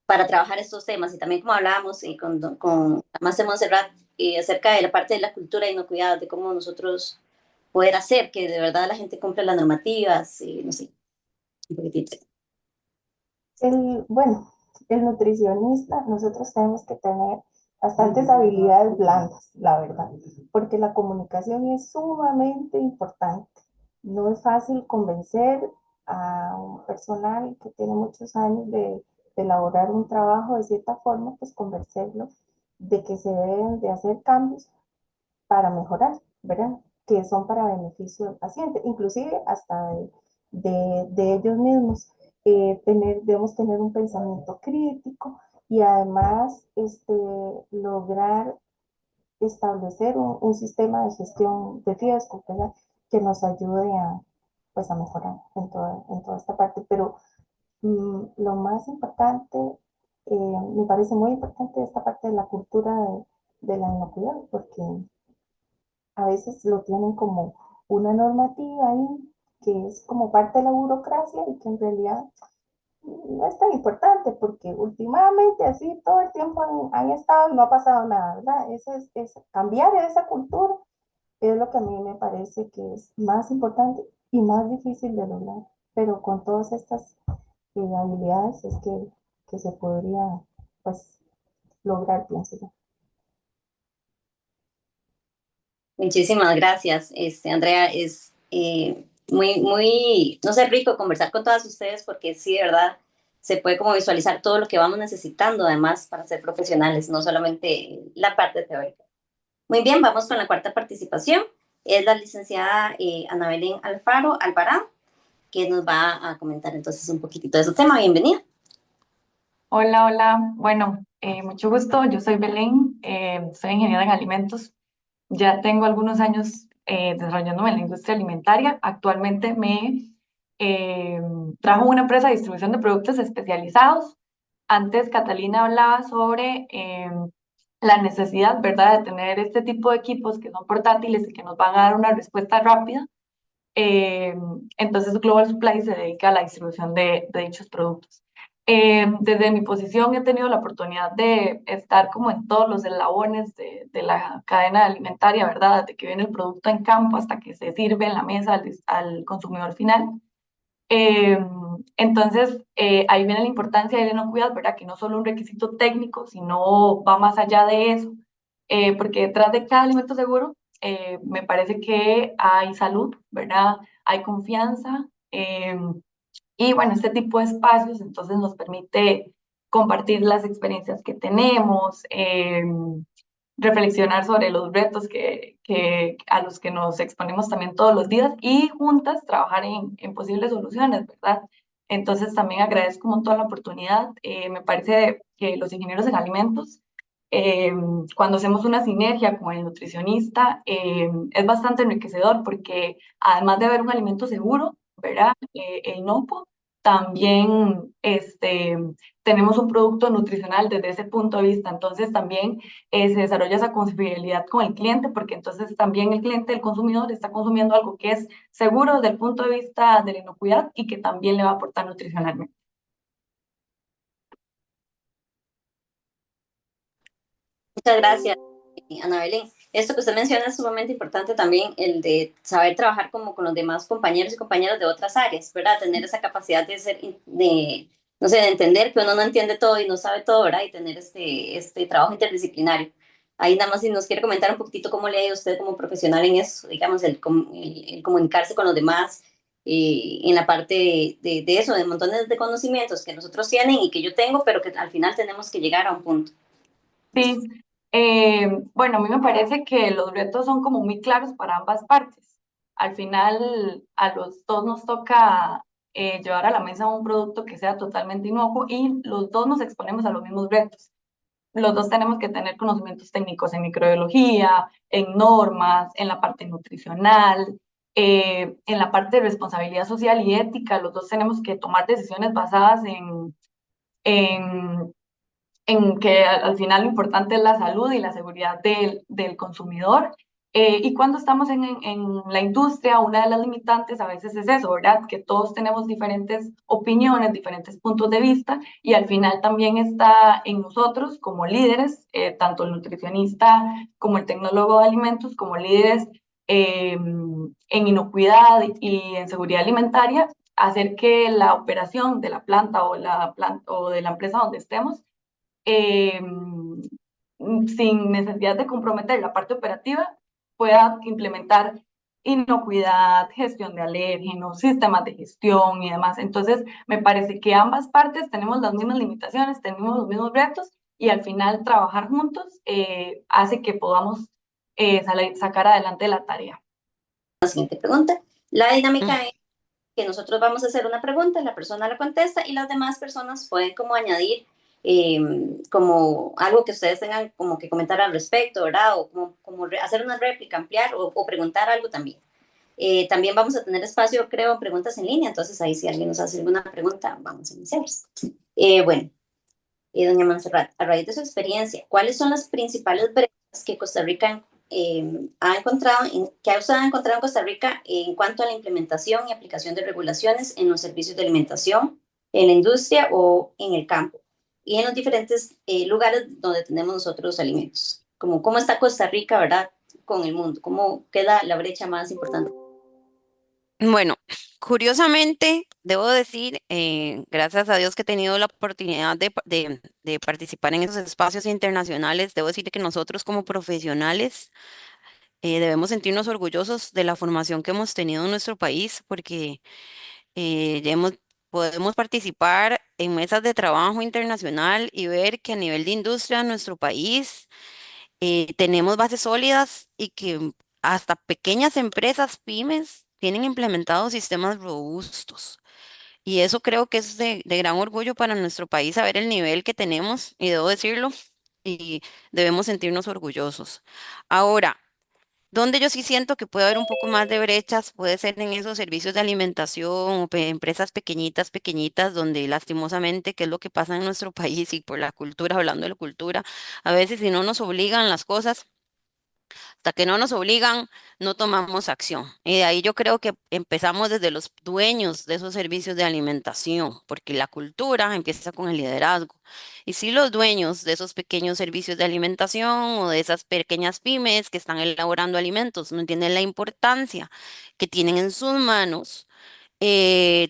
para trabajar estos temas? Y también como hablábamos con Master Montserrat acerca de la parte de la cultura de inocuidad, de cómo nosotros poder hacer que de verdad la gente cumpla las normativas, no sé, un poquitito. Bueno, el nutricionista, nosotros tenemos que tener bastantes habilidades blandas, la verdad, porque la comunicación es sumamente importante, no es fácil convencer a un personal que tiene muchos años de elaborar un trabajo de cierta forma, pues convencerlo de que se deben de hacer cambios para mejorar, ¿verdad? Que son para beneficio del paciente, inclusive hasta de ellos mismos. Debemos tener un pensamiento crítico y además lograr establecer un sistema de gestión de riesgo, ¿verdad? Que nos ayude a, pues, a mejorar en toda esta parte. Pero lo más importante, me parece muy importante esta parte de la cultura de la inocuidad, porque a veces lo tienen como una normativa ahí, que es como parte de la burocracia y que en realidad no es tan importante porque últimamente así todo el tiempo han estado y no ha pasado nada, ¿verdad? Cambiar esa cultura es lo que a mí me parece que es más importante y más difícil de lograr, pero con todas estas habilidades es que se podría, pues, lograr, pienso yo. Muchísimas gracias, Andrea. Es muy, no sé, rico conversar con todas ustedes porque sí, de verdad, se puede como visualizar todo lo que vamos necesitando además para ser profesionales, no solamente la parte teórica. Muy bien, vamos con la cuarta participación. Es la licenciada Ana Belén Alfaro Alvarán, que nos va a comentar entonces un poquitito de su tema. Bienvenida. Hola, hola. Bueno, mucho gusto. Yo soy Belén, soy ingeniera en alimentos. Ya tengo algunos años desarrollándome en la industria alimentaria. Actualmente trabajo en una empresa de distribución de productos especializados. Antes Catalina hablaba sobre la necesidad, ¿verdad?, de tener este tipo de equipos que son portátiles y que nos van a dar una respuesta rápida. Eh, entonces Global Supply se dedica a la distribución de dichos productos. Desde mi posición he tenido la oportunidad de estar como en todos los eslabones de la cadena alimentaria, ¿verdad? Desde que viene el producto en campo hasta que se sirve en la mesa al consumidor final. Entonces, ahí viene la importancia de la inocuidad, ¿verdad? Que no solo un requisito técnico, sino va más allá de eso, porque detrás de cada alimento seguro me parece que hay salud, ¿verdad? Hay confianza. Y bueno, este tipo de espacios entonces nos permite compartir las experiencias que tenemos, reflexionar sobre los retos a los que nos exponemos también todos los días y juntas trabajar en posibles soluciones, ¿verdad? Entonces también agradezco un montón la oportunidad. Me parece que los ingenieros en alimentos, cuando hacemos una sinergia con el nutricionista, es bastante enriquecedor porque además de haber un alimento seguro, ¿verdad? E inocuo, también tenemos un producto nutricional desde ese punto de vista. Entonces también se desarrolla esa confiabilidad con el cliente, porque entonces también el cliente, el consumidor, está consumiendo algo que es seguro desde el punto de vista de la inocuidad y que también le va a aportar nutricionalmente. Muchas gracias, Ana Belén. Esto que usted menciona es sumamente importante también, el de saber trabajar como con los demás compañeros y compañeras de otras áreas, ¿verdad? Tener esa capacidad de ser, no sé, de entender que uno no entiende todo y no sabe todo, ¿verdad? Y tener este trabajo interdisciplinario. Ahí nada más si nos quiere comentar un poquitito cómo le ha ido usted como profesional en eso, digamos, el comunicarse con los demás, en la parte de eso, de montones de conocimientos que nosotros tienen y que yo tengo, pero que al final tenemos que llegar a un punto. Sí, bueno, a mí me parece que los retos son como muy claros para ambas partes. Al final, a los dos nos toca llevar a la mesa un producto que sea totalmente inocuo y los dos nos exponemos a los mismos retos. Los dos tenemos que tener conocimientos técnicos en microbiología, en normas, en la parte nutricional, en la parte de responsabilidad social y ética. Los dos tenemos que tomar decisiones basadas en que al final lo importante es la salud y la seguridad del consumidor. Y cuando estamos en la industria, una de las limitantes a veces es eso, ¿verdad? Que todos tenemos diferentes opiniones, diferentes puntos de vista, y al final también está en nosotros como líderes, tanto el nutricionista como el tecnólogo de alimentos, como líderes en inocuidad y en seguridad alimentaria, hacer que la operación de la planta o de la empresa donde estemos eh, sin necesidad de comprometer la parte operativa, pueda implementar inocuidad, gestión de alérgenos, sistemas de gestión y demás. Entonces, me parece que ambas partes tenemos las mismas limitaciones, tenemos los mismos retos y al final trabajar juntos hace que podamos sacar adelante la tarea. La siguiente pregunta. La dinámica es que nosotros vamos a hacer una pregunta, la persona la contesta y las demás personas pueden como añadir como algo que ustedes tengan como que comentar al respecto, ¿verdad? O como hacer una réplica, ampliar o preguntar algo también. También vamos a tener espacio, creo, en preguntas en línea, entonces ahí si alguien nos hace alguna pregunta, vamos a iniciar. Bueno, doña Montserrat, a raíz de su experiencia, ¿cuáles son las principales brechas que Costa Rica ha encontrado, que usted ha encontrado en Costa Rica en cuanto a la implementación y aplicación de regulaciones en los servicios de alimentación, en la industria o en el campo? Y en los diferentes lugares donde tenemos nosotros los alimentos. Como cómo está Costa Rica, ¿verdad? Con el mundo, cómo queda la brecha más importante. Bueno, curiosamente, debo decir, gracias a Dios que he tenido la oportunidad de participar en esos espacios internacionales, debo decir que nosotros como profesionales debemos sentirnos orgullosos de la formación que hemos tenido en nuestro país, porque ya podemos participar en mesas de trabajo internacional y ver que a nivel de industria en nuestro país tenemos bases sólidas y que hasta pequeñas empresas, pymes, tienen implementados sistemas robustos. Y eso creo que es de gran orgullo para nuestro país saber el nivel que tenemos, y debo decirlo, y debemos sentirnos orgullosos. Ahora, donde yo sí siento que puede haber un poco más de brechas, puede ser en esos servicios de alimentación o empresas pequeñitas, pequeñitas, donde lastimosamente, que es lo que pasa en nuestro país y por la cultura, hablando de la cultura, a veces si no nos obligan las cosas, hasta que no nos obligan, no tomamos acción. Y de ahí yo creo que empezamos desde los dueños de esos servicios de alimentación, porque la cultura empieza con el liderazgo. Y si los dueños de esos pequeños servicios de alimentación o de esas pequeñas pymes que están elaborando alimentos no entienden la importancia que tienen en sus manos,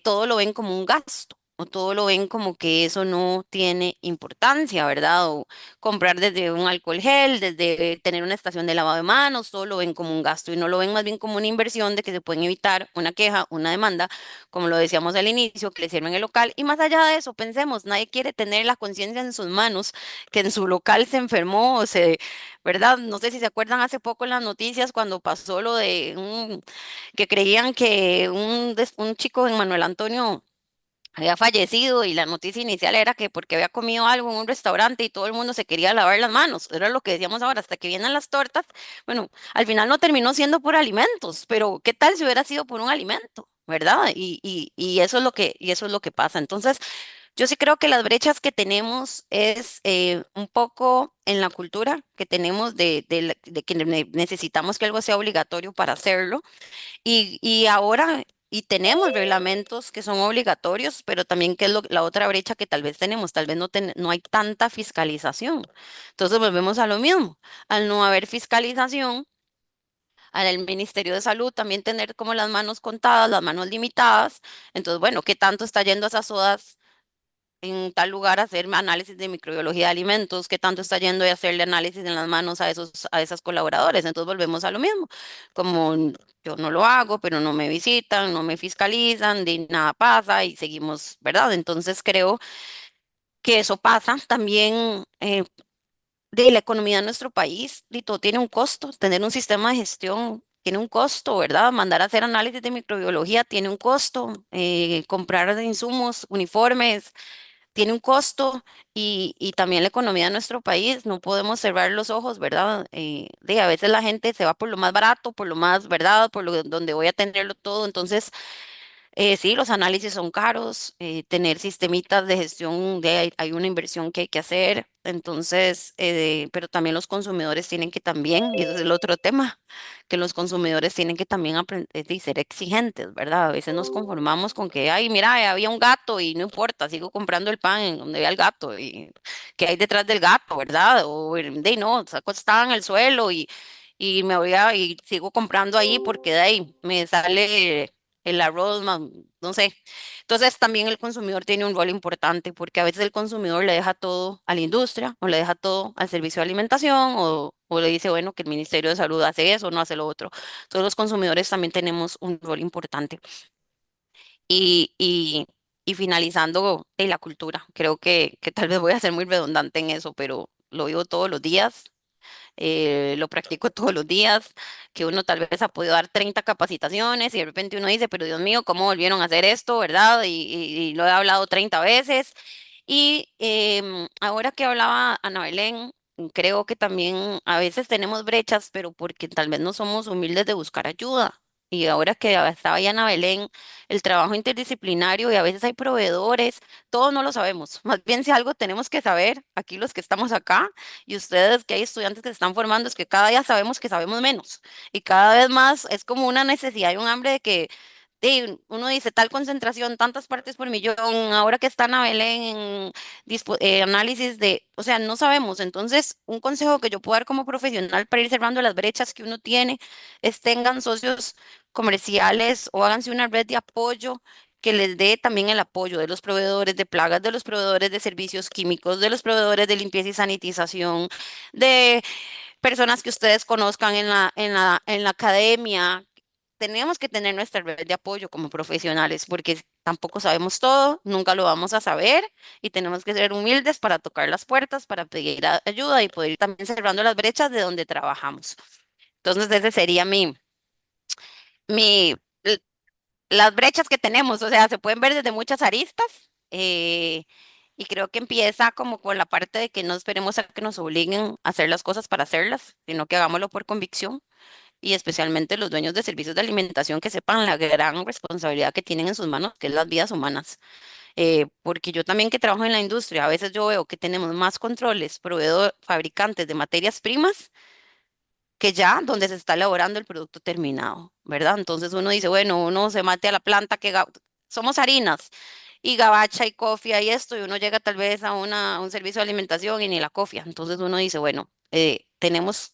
todo lo ven como un gasto o todo lo ven como que eso no tiene importancia, ¿verdad? O comprar desde un alcohol gel, desde tener una estación de lavado de manos, todo lo ven como un gasto y no lo ven más bien como una inversión de que se pueden evitar una queja, una demanda, como lo decíamos al inicio, que le sirven el local. Y más allá de eso, pensemos, nadie quiere tener la conciencia en sus manos que en su local se enfermó o se, ¿verdad? No sé si se acuerdan hace poco en las noticias cuando pasó lo de que creían que un chico en Manuel Antonio había fallecido y la noticia inicial era que porque había comido algo en un restaurante y todo el mundo se quería lavar las manos. Era lo que decíamos ahora, hasta que vienen las tortas. Bueno, al final no terminó siendo por alimentos, pero ¿qué tal si hubiera sido por un alimento? ¿Verdad? Y eso es y eso es lo que pasa. Entonces, yo sí creo que las brechas que tenemos es un poco en la cultura que tenemos de que necesitamos que algo sea obligatorio para hacerlo y ahora, y tenemos reglamentos que son obligatorios, pero también que es la otra brecha que tal vez tenemos, tal vez no hay tanta fiscalización. Entonces volvemos a lo mismo, al no haber fiscalización, al Ministerio de Salud también tener como las manos contadas, las manos limitadas. Entonces, bueno, ¿qué tanto está yendo a esas sodas en tal lugar a hacer análisis de microbiología de alimentos? ¿Qué tanto está yendo y hacerle análisis en las manos a esas colaboradores? Entonces volvemos a lo mismo, como yo no lo hago, pero no me visitan, no me fiscalizan, de nada pasa y seguimos, ¿verdad? Entonces creo que eso pasa también. De la economía de nuestro país, y todo tiene un costo, tener un sistema de gestión tiene un costo, ¿verdad? Mandar a hacer análisis de microbiología tiene un costo, comprar insumos, uniformes, tiene un costo y también la economía de nuestro país, no podemos cerrar los ojos, ¿verdad? A veces la gente se va por lo más barato, por lo más, ¿verdad? Por lo donde voy a tenerlo todo, entonces sí, los análisis son caros, tener sistemitas de gestión, hay una inversión que hay que hacer, entonces, pero también los consumidores tienen que también, y ese es el otro tema, que los consumidores tienen que también aprender y ser exigentes, ¿verdad? A veces nos conformamos con que, ay, mira, había un gato y no importa, sigo comprando el pan en donde vea el gato y qué hay detrás del gato, ¿verdad? O no, saco estaba en el suelo y me voy y sigo comprando ahí porque de ahí me sale el arroz, no sé. Entonces también el consumidor tiene un rol importante porque a veces el consumidor le deja todo a la industria o le deja todo al servicio de alimentación o le dice, bueno, que el Ministerio de Salud hace eso, no hace lo otro. Todos los consumidores también tenemos un rol importante. Y, y, y finalizando en la cultura, creo que tal vez voy a ser muy redundante en eso, pero lo vivo todos los días, lo practico todos los días, que uno tal vez ha podido dar 30 capacitaciones y de repente uno dice, pero Dios mío, ¿cómo volvieron a hacer esto, verdad? Y lo he hablado 30 veces. Y ahora que hablaba Ana Belén, creo que también a veces tenemos brechas, pero porque tal vez no somos humildes de buscar ayuda. Y ahora que estaba ya Ana Belén, el trabajo interdisciplinario y a veces hay proveedores, todos no lo sabemos. Más bien si algo tenemos que saber, aquí los que estamos acá y ustedes que hay estudiantes que se están formando, es que cada día sabemos que sabemos menos. Y cada vez más es como una necesidad y un hambre de que uno dice tal concentración, tantas partes por millón, ahora que están a Belén en análisis de, o sea, no sabemos. Entonces, un consejo que yo puedo dar como profesional para ir cerrando las brechas que uno tiene es tengan socios comerciales o háganse una red de apoyo que les dé también el apoyo de los proveedores de plagas, de los proveedores de servicios químicos, de los proveedores de limpieza y sanitización, de personas que ustedes conozcan en la academia. Tenemos que tener nuestra red de apoyo como profesionales porque tampoco sabemos todo, nunca lo vamos a saber y tenemos que ser humildes para tocar las puertas, para pedir ayuda y poder ir también cerrando las brechas de donde trabajamos. Entonces, ese sería mi, l- las brechas que tenemos, o sea, se pueden ver desde muchas aristas. Y creo que empieza como con la parte de que no esperemos a que nos obliguen a hacer las cosas para hacerlas, sino que hagámoslo por convicción y especialmente los dueños de servicios de alimentación que sepan la gran responsabilidad que tienen en sus manos, que es las vidas humanas. Porque yo también que trabajo en la industria, a veces yo veo que tenemos más controles, proveedores, fabricantes de materias primas, que ya donde se está elaborando el producto terminado, ¿verdad? Entonces uno dice, bueno, uno se mate a la planta somos harinas y gabacha y cofia y esto, y uno llega tal vez a un servicio de alimentación y ni la cofia. Entonces uno dice, bueno, tenemos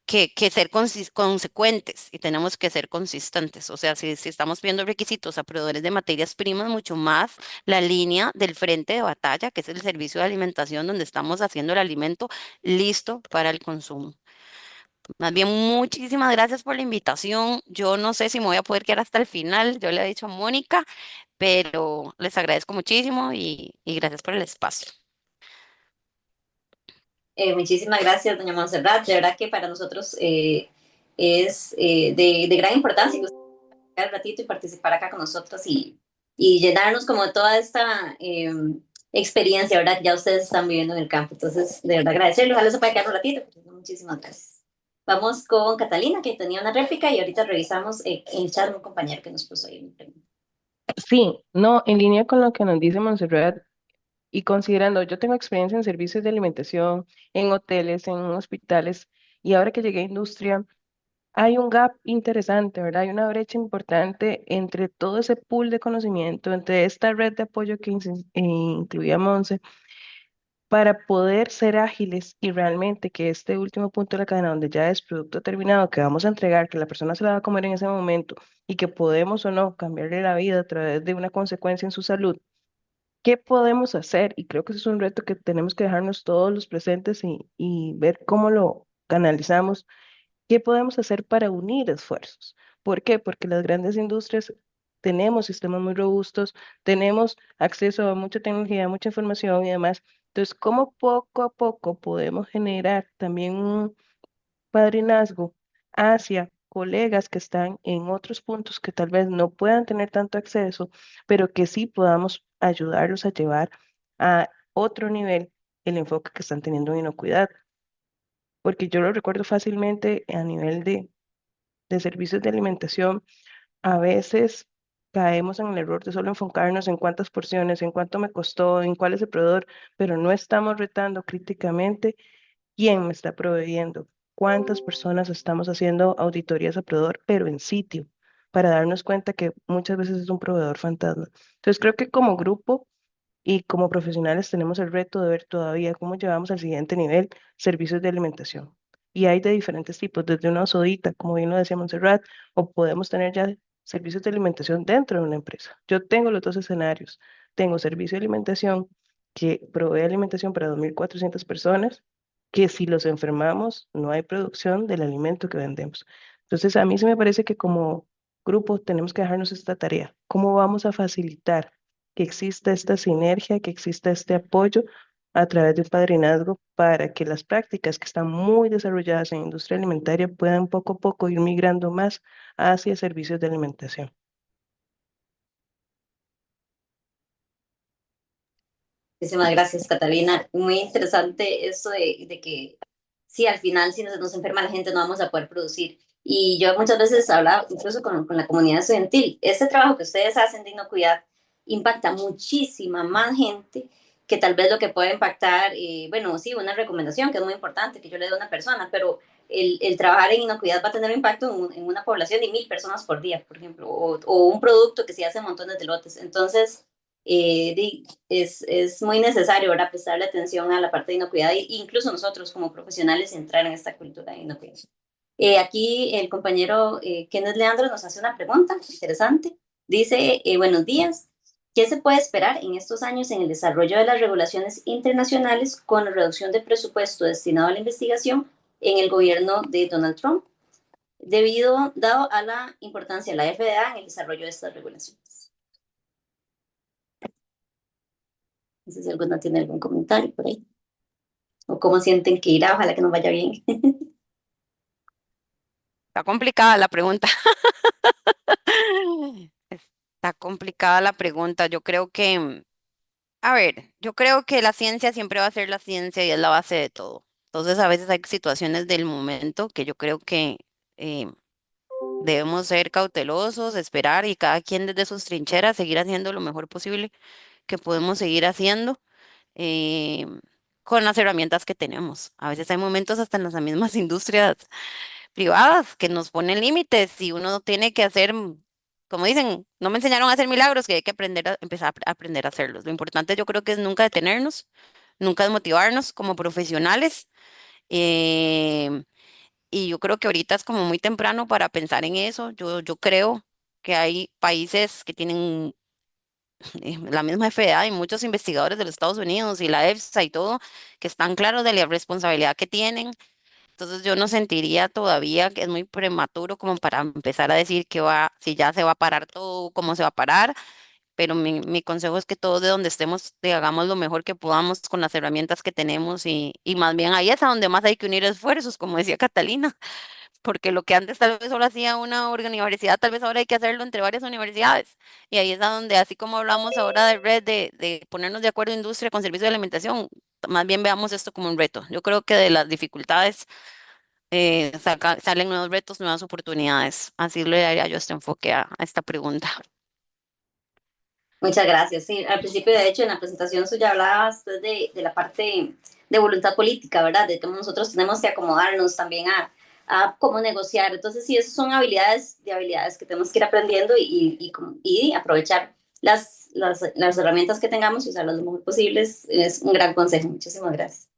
que ser consecuentes y tenemos que ser consistentes. O sea, si estamos pidiendo requisitos a proveedores de materias primas, mucho más la línea del frente de batalla, que es el servicio de alimentación, donde estamos haciendo el alimento listo para el consumo. Más bien, muchísimas gracias por la invitación. Yo no sé si me voy a poder quedar hasta el final, yo le he dicho a Mónica, pero les agradezco muchísimo y gracias por el espacio. Muchísimas gracias, doña Montserrat. De verdad que para nosotros es de gran importancia que usted venga un ratito y participar acá con nosotros y llenarnos como de toda esta experiencia, ¿verdad? Que ya ustedes están viviendo en el campo. Entonces, de verdad agradecerle. Ojalá se pueda quedar un ratito. Muchísimas gracias. Vamos con Catalina, que tenía una réplica, y ahorita revisamos en el chat un compañero que nos puso ahí una pregunta. Sí, no, en línea con lo que nos dice Montserrat y considerando, yo tengo experiencia en servicios de alimentación, en hoteles, en hospitales, y ahora que llegué a industria, hay un gap interesante, ¿verdad? Hay una brecha importante entre todo ese pool de conocimiento, entre esta red de apoyo que incluía Monse, para poder ser ágiles y realmente que este último punto de la cadena, donde ya es producto terminado, que vamos a entregar, que la persona se la va a comer en ese momento y que podemos o no cambiarle la vida a través de una consecuencia en su salud. ¿Qué podemos hacer? Y creo que ese es un reto que tenemos que dejarnos todos los presentes y ver cómo lo canalizamos. ¿Qué podemos hacer para unir esfuerzos? ¿Por qué? Porque las grandes industrias tenemos sistemas muy robustos, tenemos acceso a mucha tecnología, mucha información y demás. Entonces, ¿cómo poco a poco podemos generar también un padrinazgo hacia colegas que están en otros puntos que tal vez no puedan tener tanto acceso, pero que sí podamos ayudarlos a llevar a otro nivel el enfoque que están teniendo en inocuidad? Porque yo lo recuerdo fácilmente a nivel de servicios de alimentación, a veces caemos en el error de solo enfocarnos en cuántas porciones, en cuánto me costó, en cuál es el proveedor, pero no estamos retando críticamente quién me está proveyendo, cuántas personas estamos haciendo auditorías a proveedor, pero en sitio, para darnos cuenta que muchas veces es un proveedor fantasma. Entonces creo que como grupo y como profesionales tenemos el reto de ver todavía cómo llevamos al siguiente nivel servicios de alimentación. Y hay de diferentes tipos, desde una sodita, como bien lo decía Montserrat, o podemos tener ya servicios de alimentación dentro de una empresa. Yo tengo los dos escenarios. Tengo servicio de alimentación que provee alimentación para 2.400 personas, que si los enfermamos no hay producción del alimento que vendemos. Entonces, a mí sí me parece que como grupo tenemos que dejarnos esta tarea. ¿Cómo vamos a facilitar que exista esta sinergia, que exista este apoyo a través de un padrinazgo para que las prácticas que están muy desarrolladas en industria alimentaria puedan poco a poco ir migrando más hacia servicios de alimentación? Muchísimas gracias, Catalina. Muy interesante esto de que sí, al final, si nos enferma la gente, no vamos a poder producir. Y yo muchas veces hablaba incluso con la comunidad estudiantil. Este trabajo que ustedes hacen de inocuidad impacta muchísima más gente que tal vez lo que puede impactar, bueno, sí, una recomendación que es muy importante que yo le dé a una persona, pero el trabajar en inocuidad va a tener impacto en una población de 1.000 personas por día, por ejemplo, o un producto que se hace montones de lotes. Entonces, es muy necesario ahora prestarle atención a la parte de inocuidad e incluso nosotros como profesionales entrar en esta cultura de inocuidad. Aquí el compañero Kenneth Leandro nos hace una pregunta interesante. Dice, buenos días, ¿qué se puede esperar en estos años en el desarrollo de las regulaciones internacionales con la reducción de presupuesto destinado a la investigación en el gobierno de Donald Trump, dado a la importancia de la FDA en el desarrollo de estas regulaciones? No sé si alguno tiene algún comentario por ahí. O cómo sienten que irá, ojalá que nos vaya bien. Está complicada la pregunta. Está complicada la pregunta. Yo creo que, a ver, yo creo que la ciencia siempre va a ser la ciencia y es la base de todo. Entonces, a veces hay situaciones del momento que yo creo que eh, debemos ser cautelosos, esperar y cada quien desde sus trincheras seguir haciendo lo mejor posible que podemos seguir haciendo eh, con las herramientas que tenemos. A veces hay momentos hasta en las mismas industrias privadas que nos ponen límites y uno tiene que hacer, como dicen, no me enseñaron a hacer milagros, que hay que aprender a empezar a aprender a hacerlos. Lo importante yo creo que es nunca detenernos, nunca desmotivarnos como profesionales. eh, y yo creo que ahorita es como muy temprano para pensar en eso. Yo creo que hay países que tienen la misma FDA y muchos investigadores de los Estados Unidos y la EFSA y todo, que están claros de la responsabilidad que tienen. Entonces yo no sentiría todavía que es muy prematuro como para empezar a decir que va, si ya se va a parar todo, cómo se va a parar, pero mi consejo es que todos de donde estemos hagamos lo mejor que podamos con las herramientas que tenemos y más bien ahí es a donde más hay que unir esfuerzos, como decía Catalina, porque lo que antes tal vez solo hacía una universidad, tal vez ahora hay que hacerlo entre varias universidades. Y ahí es a donde, así como hablamos ahora de red, de ponernos de acuerdo industria con servicio de alimentación, más bien veamos esto como un reto. Yo creo que de las dificultades salen nuevos retos, nuevas oportunidades. Así le daría yo este enfoque a esta pregunta. Muchas gracias. Sí, al principio, de hecho, en la presentación suya hablabas de la parte de voluntad política, ¿verdad? De cómo nosotros tenemos que acomodarnos también a cómo negociar. Entonces, sí, esas son habilidades que tenemos que ir aprendiendo y aprovechar las herramientas que tengamos y usarlas lo mejor posibles. Es un gran consejo. Muchísimas gracias.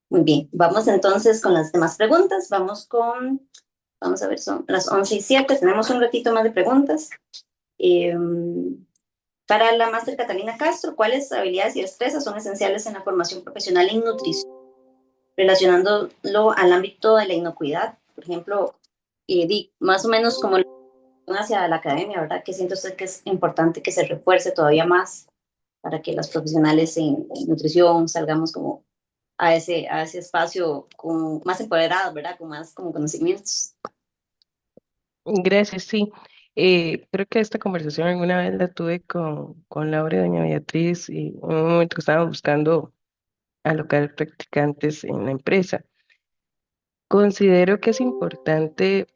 Muy bien, vamos entonces con las demás preguntas. Vamos a ver, son las 11:07, tenemos un ratito más de preguntas. Para la máster Catalina Castro, ¿cuáles habilidades y destrezas son esenciales en la formación profesional en nutrición, relacionándolo al ámbito de la inocuidad? Por ejemplo, más o menos como hacia la academia, ¿verdad? Que siento usted que es importante que se refuerce todavía más para que las profesionales en nutrición salgamos como a ese espacio más empoderados, ¿verdad? Con más como conocimientos. Gracias, sí. Creo que esta conversación alguna vez la tuve con Laura y doña Beatriz y en un momento que estábamos buscando alocar practicantes en la empresa. Considero que es importante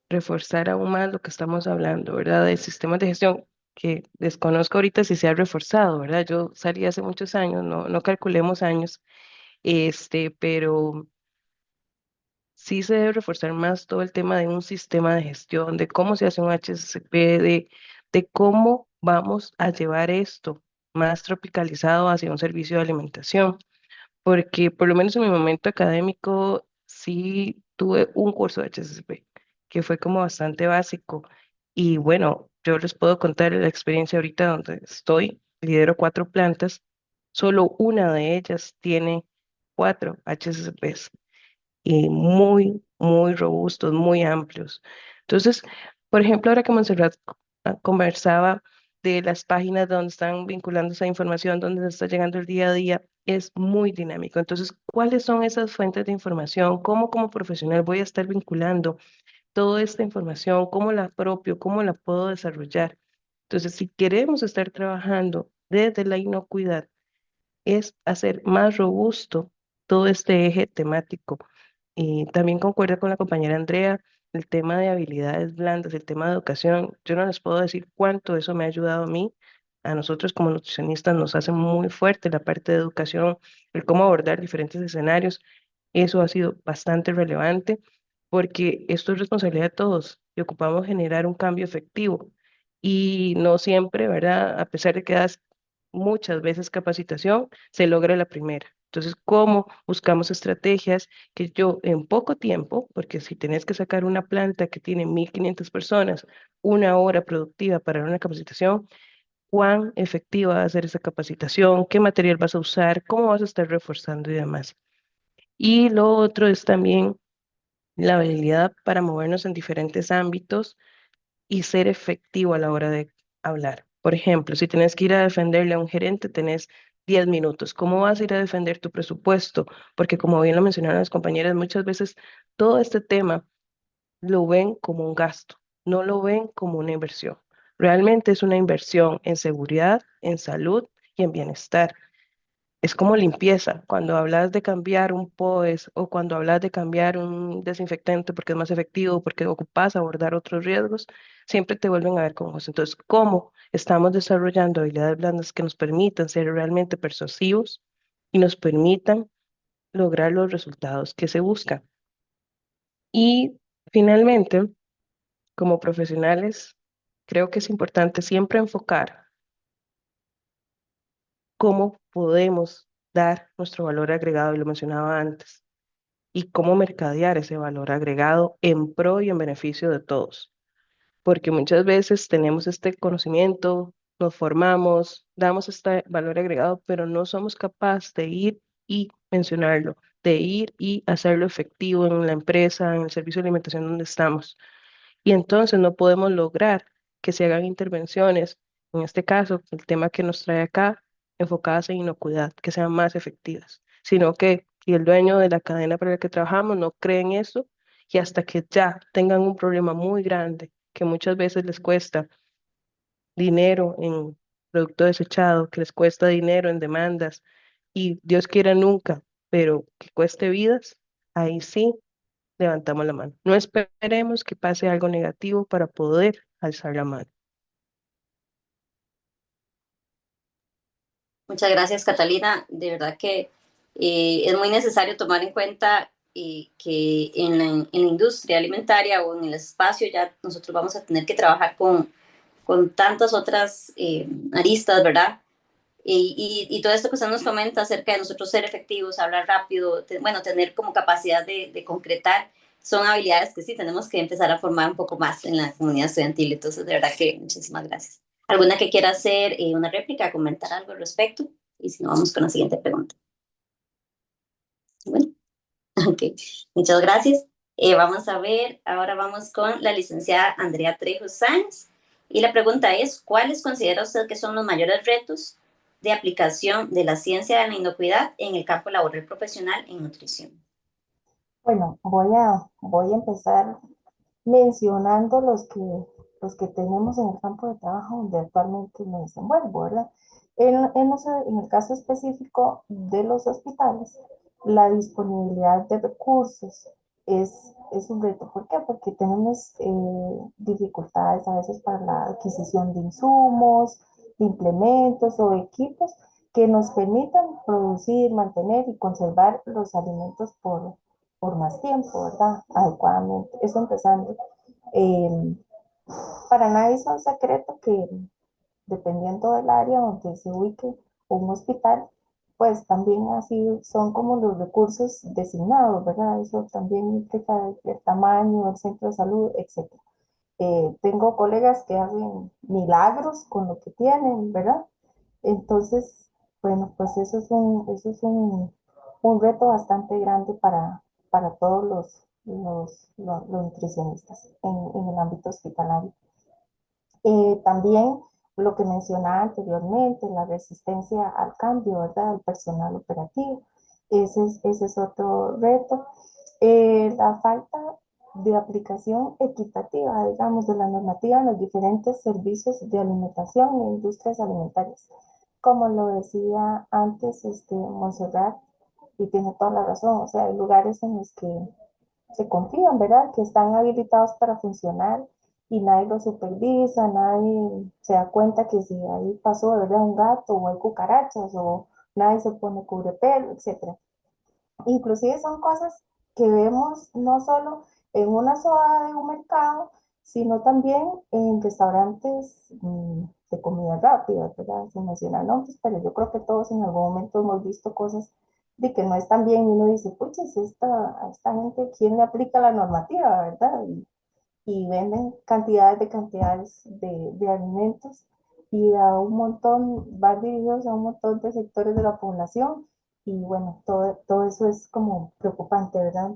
reforzar aún más lo que estamos hablando, ¿verdad? De sistemas de gestión que desconozco ahorita si se ha reforzado, ¿verdad? Yo salí hace muchos años, no calculemos años, pero sí se debe reforzar más todo el tema de un sistema de gestión, de cómo se hace un HCP, de cómo vamos a llevar esto más tropicalizado hacia un servicio de alimentación, porque por lo menos en mi momento académico sí tuve un curso de HCP, que fue como bastante básico Y bueno, yo les puedo contar la experiencia ahorita donde estoy, lidero 4 plantas, solo una de ellas tiene 4 HCCPs y muy, muy robustos, muy amplios. Entonces, por ejemplo, ahora que Montserrat conversaba de las páginas donde están vinculando esa información, donde está llegando el día a día, es muy dinámico. Entonces, ¿cuáles son esas fuentes de información? ¿Cómo como profesional voy a estar vinculando toda esta información? ¿Cómo la apropio? ¿Cómo la puedo desarrollar? Entonces, si queremos estar trabajando desde la inocuidad, es hacer más robusto todo este eje temático. Y también concuerdo con la compañera Andrea, el tema de habilidades blandas, el tema de educación. Yo no les puedo decir cuánto eso me ha ayudado a mí. A nosotros como nutricionistas nos hace muy fuerte la parte de educación, el cómo abordar diferentes escenarios. Eso ha sido bastante relevante porque esto es responsabilidad de todos y ocupamos generar un cambio efectivo. Y no siempre, ¿verdad? A pesar de que das muchas veces capacitación, se logra la primera. Entonces, ¿cómo buscamos estrategias que yo en poco tiempo, porque si tenés que sacar una planta que tiene 1.500 personas, 1 hora productiva para una capacitación, cuán efectiva va a ser esa capacitación, qué material vas a usar, cómo vas a estar reforzando y demás? Y lo otro es también la habilidad para movernos en diferentes ámbitos y ser efectivo a la hora de hablar. Por ejemplo, si tienes que ir a defenderle a un gerente, tenés 10 minutos. ¿Cómo vas a ir a defender tu presupuesto? Porque como bien lo mencionaron las compañeras, muchas veces todo este tema lo ven como un gasto, no lo ven como una inversión. Realmente es una inversión en seguridad, en salud y en bienestar. Es como limpieza. Cuando hablas de cambiar un POES o cuando hablas de cambiar un desinfectante porque es más efectivo, porque ocupas abordar otros riesgos, siempre te vuelven a ver con ojos. Entonces, ¿cómo estamos desarrollando habilidades blandas que nos permitan ser realmente persuasivos y nos permitan lograr los resultados que se buscan? Y finalmente, como profesionales, creo que es importante siempre enfocar cómo podemos dar nuestro valor agregado, y lo mencionaba antes, y cómo mercadear ese valor agregado en pro y en beneficio de todos. Porque muchas veces tenemos este conocimiento, nos formamos, damos este valor agregado, pero no somos capaces de ir y mencionarlo, de ir y hacerlo efectivo en la empresa, en el servicio de alimentación donde estamos. Y entonces no podemos lograr que se hagan intervenciones, en este caso, el tema que nos trae acá, enfocadas en inocuidad, que sean más efectivas, sino que si el dueño de la cadena para la que trabajamos no cree en eso y hasta que ya tengan un problema muy grande, que muchas veces les cuesta dinero en producto desechado, que les cuesta dinero en demandas y Dios quiera nunca, pero que cueste vidas, ahí sí levantamos la mano. No esperemos que pase algo negativo para poder alzar la mano. Muchas gracias, Catalina. De verdad que es muy necesario tomar en cuenta que en la industria alimentaria o en el espacio ya nosotros vamos a tener que trabajar con tantas otras aristas, ¿verdad? Y todo esto que usted nos comenta acerca de nosotros ser efectivos, hablar rápido, bueno, tener como capacidad de concretar, son habilidades que sí tenemos que empezar a formar un poco más en la comunidad estudiantil. Entonces, de verdad que muchísimas gracias. ¿Alguna que quiera hacer una réplica, comentar algo al respecto? Y si no, vamos con la siguiente pregunta. Bueno, ok, muchas gracias. Vamos a ver, ahora vamos con la licenciada Andrea Trejo Sáenz. Y la pregunta es, ¿cuáles considera usted que son los mayores retos de aplicación de la ciencia de la inocuidad en el campo laboral profesional en nutrición? Bueno, voy a empezar mencionando los que tenemos en el campo de trabajo donde actualmente me desenvuelvo, ¿verdad? En el caso específico de los hospitales, la disponibilidad de recursos es un reto. ¿Por qué? Porque tenemos dificultades a veces para la adquisición de insumos, de implementos o equipos que nos permitan producir, mantener y conservar los alimentos por más tiempo, ¿verdad? Adecuadamente. Eso empezando. Eh, para nadie es un secreto que dependiendo del área donde se ubique un hospital, pues también así son como los recursos designados, ¿verdad? Eso también implica el tamaño, el centro de salud, etc. Tengo colegas que hacen milagros con lo que tienen, ¿verdad? Entonces, bueno, pues un reto bastante grande para todos los nutricionistas en el ámbito hospitalario. También lo que mencionaba anteriormente, la resistencia al cambio, ¿verdad? Del personal operativo. Ese es otro reto. La falta de aplicación equitativa, digamos, de la normativa en los diferentes servicios de alimentación e industrias alimentarias. Como lo decía antes, Montserrat, y tiene toda la razón, o sea, hay lugares en los que se confían, ¿verdad? Que están habilitados para funcionar y nadie lo supervisa, nadie se da cuenta que si ahí pasó, ¿verdad? Un gato o hay cucarachas o nadie se pone cubrepelo, etcétera. Inclusive son cosas que vemos no solo en una soda de un mercado, sino también en restaurantes de comida rápida, ¿verdad? Se mencionan nombres, pero yo creo que todos en algún momento hemos visto cosas de que no están bien y uno dice, puches, a esta gente, ¿quién le aplica la normativa, verdad? Y venden cantidades de alimentos y a un montón, van dirigidos a un montón de sectores de la población y bueno, todo eso es como preocupante, ¿verdad?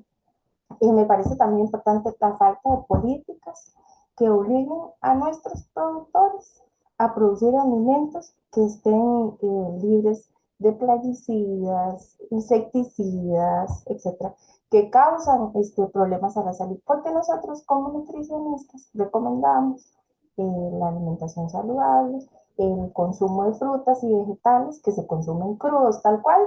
Y me parece también importante la falta de políticas que obliguen a nuestros productores a producir alimentos que estén libres de plaguicidas, insecticidas, etcétera, que causan problemas a la salud. Porque nosotros como nutricionistas recomendamos la alimentación saludable, el consumo de frutas y vegetales que se consumen crudos tal cual,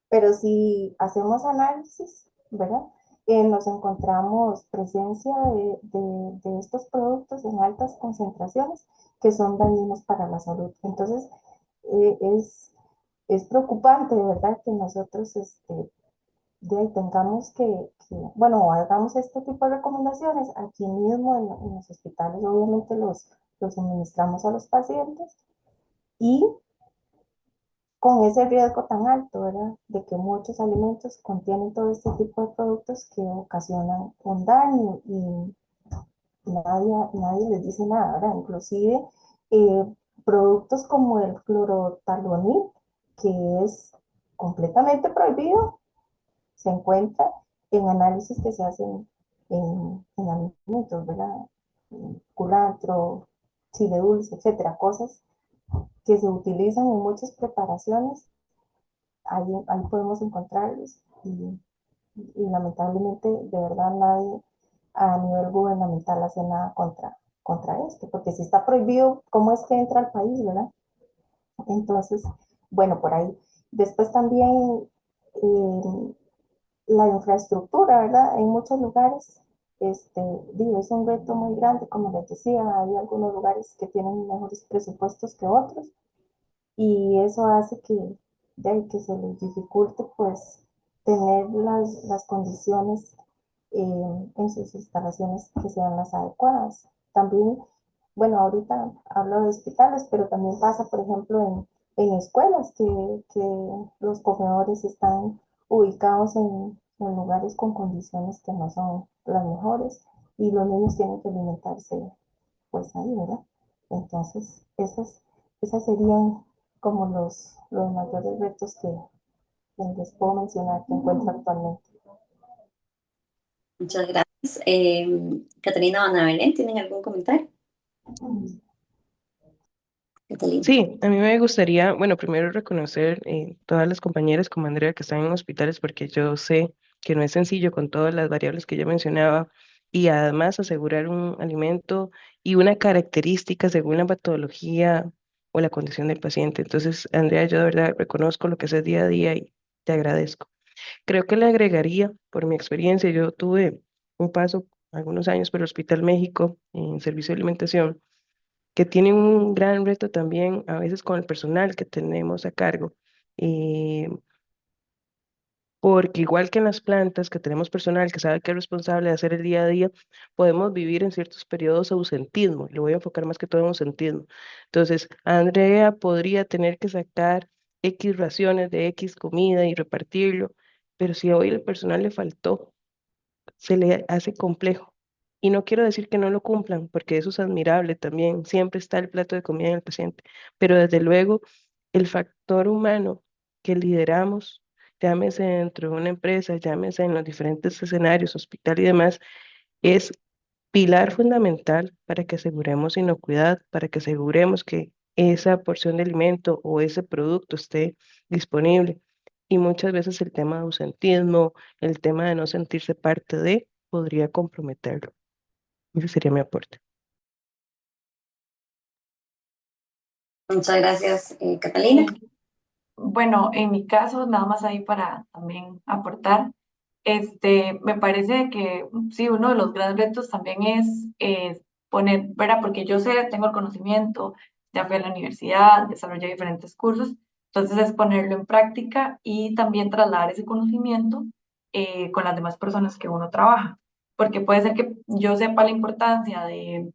pero si hacemos análisis, ¿verdad? Nos encontramos presencia de estos productos en altas concentraciones que son dañinos para la salud. Entonces, eh, es, es preocupante, ¿verdad? Que nosotros de ahí tengamos bueno, hagamos este tipo de recomendaciones aquí mismo en los hospitales, obviamente los suministramos a los pacientes y con ese riesgo tan alto, ¿verdad? De que muchos alimentos contienen todo este tipo de productos que ocasionan un daño y nadie les dice nada, ¿verdad? Inclusive eh, productos como el clorotalonil, que es completamente prohibido, se encuentra en análisis que se hacen en alimentos, ¿verdad? Culantro, chile dulce, etcétera, cosas que se utilizan en muchas preparaciones ahí podemos encontrarlos y lamentablemente de verdad nadie a nivel gubernamental hace nada contra esto, porque si está prohibido, ¿cómo es que entra al país, verdad? Entonces, bueno, por ahí. Después también eh, la infraestructura, ¿verdad? En muchos lugares, digo, es un reto muy grande, como les decía, hay algunos lugares que tienen mejores presupuestos que otros, y eso hace que se les dificulte pues tener las condiciones en sus instalaciones que sean las adecuadas. También, bueno, ahorita hablo de hospitales, pero también pasa, por ejemplo, en escuelas que los comedores están ubicados en lugares con condiciones que no son las mejores y los niños tienen que alimentarse pues ahí, ¿verdad? Entonces, esas serían como los mayores retos que les puedo mencionar que encuentro actualmente. Muchas gracias. Catarina o Ana Belén, ¿tienen algún comentario? Catalina. Sí, a mí me gustaría, bueno, primero reconocer todas las compañeras como Andrea que están en hospitales porque yo sé que no es sencillo con todas las variables que yo mencionaba y además asegurar un alimento y una característica según la patología o la condición del paciente. Entonces, Andrea, yo de verdad reconozco lo que haces día a día y te agradezco. Creo que le agregaría, por mi experiencia, yo tuve un paso algunos años por el Hospital México en servicio de alimentación que tiene un gran reto también a veces con el personal que tenemos a cargo. eh, Porque igual que en las plantas, que tenemos personal que sabe que es responsable de hacer el día a día, podemos vivir en ciertos periodos ausentismo. Le voy a enfocar más que todo en ausentismo. Entonces, Andrea podría tener que sacar X raciones de X comida y repartirlo, pero si hoy el personal le faltó, se le hace complejo Y no quiero decir que no lo cumplan, porque eso es admirable también, siempre está el plato de comida en el paciente, pero desde luego el factor humano que lideramos, llámese dentro de una empresa, llámese en los diferentes escenarios, hospital y demás, es pilar fundamental para que aseguremos inocuidad, para que aseguremos que esa porción de alimento o ese producto esté disponible. Y muchas veces el tema de ausentismo, el tema de no sentirse parte de, podría comprometerlo. Ese sería mi aporte. Muchas gracias, Catalina. Bueno, en mi caso, nada más ahí para también aportar, me parece que sí, uno de los grandes retos también es poner, ¿verdad? Porque yo sé, tengo el conocimiento, ya fui a la universidad, desarrollé diferentes cursos, entonces es ponerlo en práctica y también trasladar ese conocimiento con las demás personas que uno trabaja, porque puede ser que yo sepa la importancia de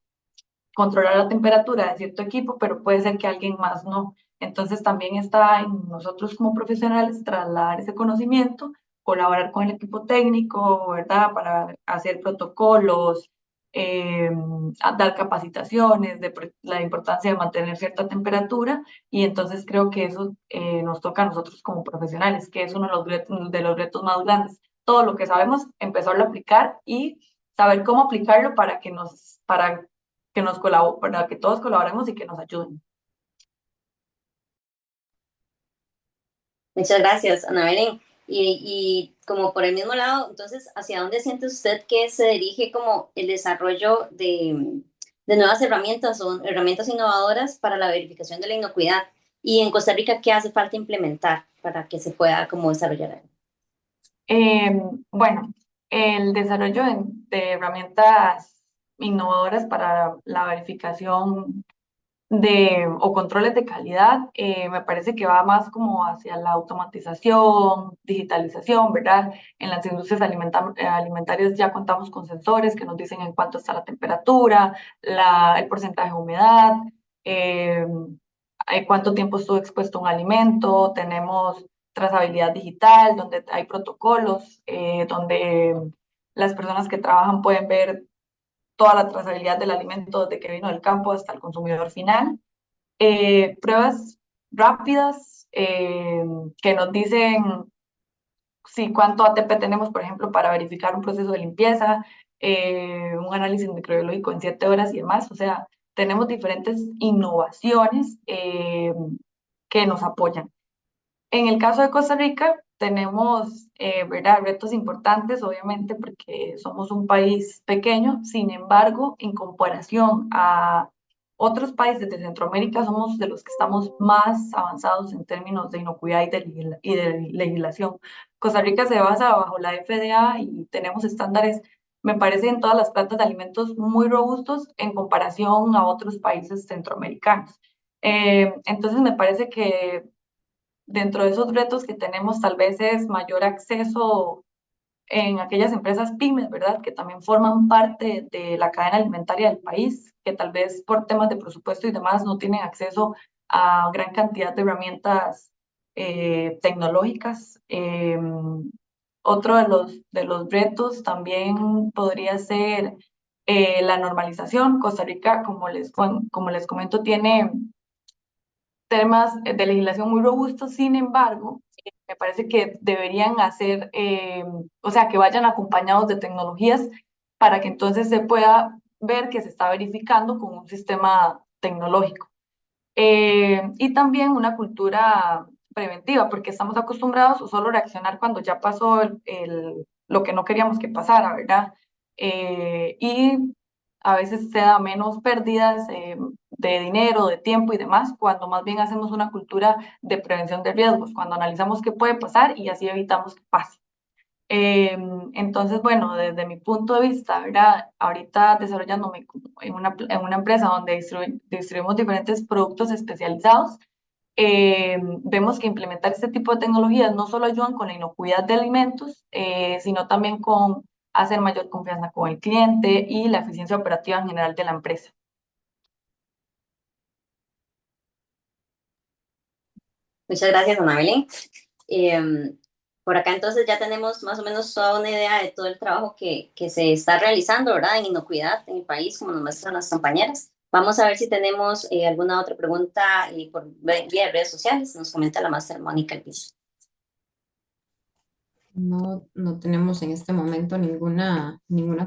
controlar la temperatura de cierto equipo, pero puede ser que alguien más no. Entonces también está en nosotros como profesionales trasladar ese conocimiento, colaborar con el equipo técnico, ¿verdad? Para hacer protocolos, dar capacitaciones de la importancia de mantener cierta temperatura y entonces creo que eso nos toca a nosotros como profesionales, que es uno de los retos más grandes. Todo lo que sabemos, empezarlo a aplicar y saber cómo aplicarlo para que todos colaboremos y que nos ayuden. Muchas gracias, Ana Belén. Y como por el mismo lado, entonces, ¿hacia dónde siente usted que se dirige como el desarrollo de nuevas herramientas o herramientas innovadoras para la verificación de la inocuidad? Y en Costa Rica, ¿qué hace falta implementar para que se pueda como desarrollar? Bueno, el desarrollo de herramientas innovadoras para la verificación o controles de calidad, me parece que va más como hacia la automatización, digitalización, ¿verdad? En las industrias alimentarias ya contamos con sensores que nos dicen en cuánto está la temperatura, el porcentaje de humedad, eh, cuánto tiempo estuvo expuesto un alimento, tenemos trazabilidad digital, donde hay protocolos, donde las personas que trabajan pueden ver toda la trazabilidad del alimento desde que vino del campo hasta el consumidor final. Pruebas rápidas que nos dicen si cuánto ATP tenemos, por ejemplo, para verificar un proceso de limpieza, un análisis microbiológico en 7 horas y demás. O sea, tenemos diferentes innovaciones que nos apoyan. En el caso de Costa Rica, tenemos ¿verdad? Retos importantes, obviamente, porque somos un país pequeño. Sin embargo, en comparación a otros países de Centroamérica, somos de los que estamos más avanzados en términos de inocuidad y de legislación. Costa Rica se basa bajo la FDA y tenemos estándares, me parece, en todas las plantas de alimentos muy robustos en comparación a otros países centroamericanos. Entonces, me parece que dentro de esos retos que tenemos tal vez es mayor acceso en aquellas empresas pymes, ¿verdad? Que también forman parte de la cadena alimentaria del país, que tal vez por temas de presupuesto y demás no tienen acceso a gran cantidad de herramientas tecnológicas. Otro de los retos también podría ser la normalización. Costa Rica, como les comento, tiene temas de legislación muy robustos. Sin embargo, me parece que deberían hacer, o sea, que vayan acompañados de tecnologías para que entonces se pueda ver que se está verificando con un sistema tecnológico. Y también una cultura preventiva, porque estamos acostumbrados a solo reaccionar cuando ya pasó lo que no queríamos que pasara, ¿verdad? Y a veces se da menos pérdidas de dinero, de tiempo y demás, cuando más bien hacemos una cultura de prevención de riesgos, cuando analizamos qué puede pasar y así evitamos que pase. Entonces, bueno, desde mi punto de vista, ¿verdad? Ahorita desarrollándome en una empresa donde distribuimos diferentes productos especializados, vemos que implementar este tipo de tecnologías no solo ayudan con la inocuidad de alimentos, sino también con hacer mayor confianza con el cliente y la eficiencia operativa en general de la empresa. Muchas gracias, Ana Belén. Por acá entonces ya tenemos más o menos toda una idea de todo el trabajo que se está realizando, ¿verdad? En inocuidad en el país, como nos muestran las compañeras. Vamos a ver si tenemos alguna otra pregunta por vía de redes sociales. Nos comenta la máster Mónica Elvis. No, no tenemos en este momento ninguna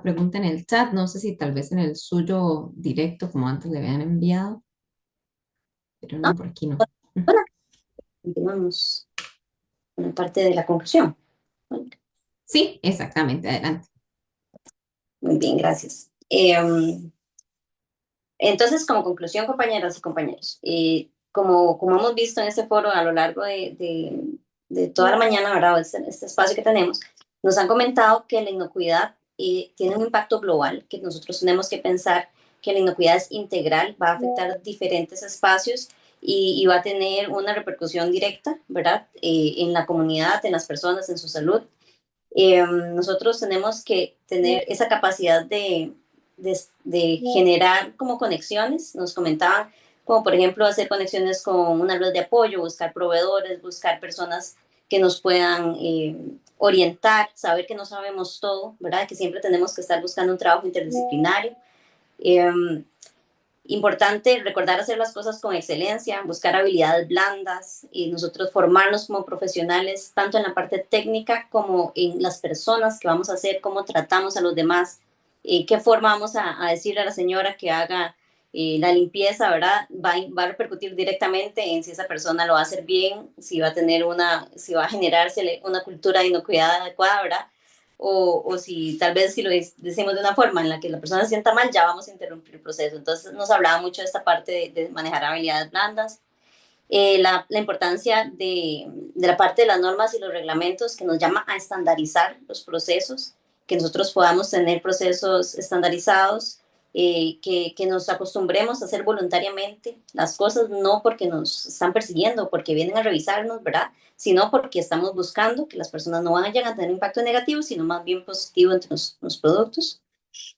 pregunta en el chat. No sé si tal vez en el suyo directo, como antes le habían enviado, pero ¿No? no, por aquí no. Bueno, continuamos con la parte de la conclusión. Sí, exactamente, adelante. Muy bien, gracias. Entonces, como conclusión, compañeras y compañeros, como hemos visto en este foro a lo largo de toda la mañana, ¿verdad? Este espacio que tenemos, nos han comentado que la inocuidad tiene un impacto global, que nosotros tenemos que pensar que la inocuidad es integral, va a afectar diferentes espacios y va a tener una repercusión directa, ¿verdad? En la comunidad, en las personas, en su salud. Nosotros tenemos que tener esa capacidad de generar como conexiones. Nos comentaban, como por ejemplo, hacer conexiones con una red de apoyo, buscar proveedores, buscar personas que nos puedan orientar, saber que no sabemos todo, ¿verdad? Que siempre tenemos que estar buscando un trabajo interdisciplinario. Importante recordar hacer las cosas con excelencia, buscar habilidades blandas y nosotros formarnos como profesionales, tanto en la parte técnica como en las personas que vamos a hacer, cómo tratamos a los demás, qué forma vamos a decirle a la señora que haga la limpieza, ¿verdad? Va a repercutir directamente en si esa persona lo va a hacer bien, si va a tener si va a generarse una cultura de inocuidad adecuada, ¿verdad? O si tal vez si lo decimos de una forma en la que la persona se sienta mal, ya vamos a interrumpir el proceso. Entonces nos hablaba mucho de esta parte de manejar habilidades blandas, la importancia de la parte de las normas y los reglamentos que nos llama a estandarizar los procesos, que nosotros podamos tener procesos estandarizados, que nos acostumbremos a hacer voluntariamente las cosas, no porque nos están persiguiendo, porque vienen a revisarnos, ¿verdad? Sino porque estamos buscando que las personas no vayan a tener impacto negativo, sino más bien positivo entre los productos.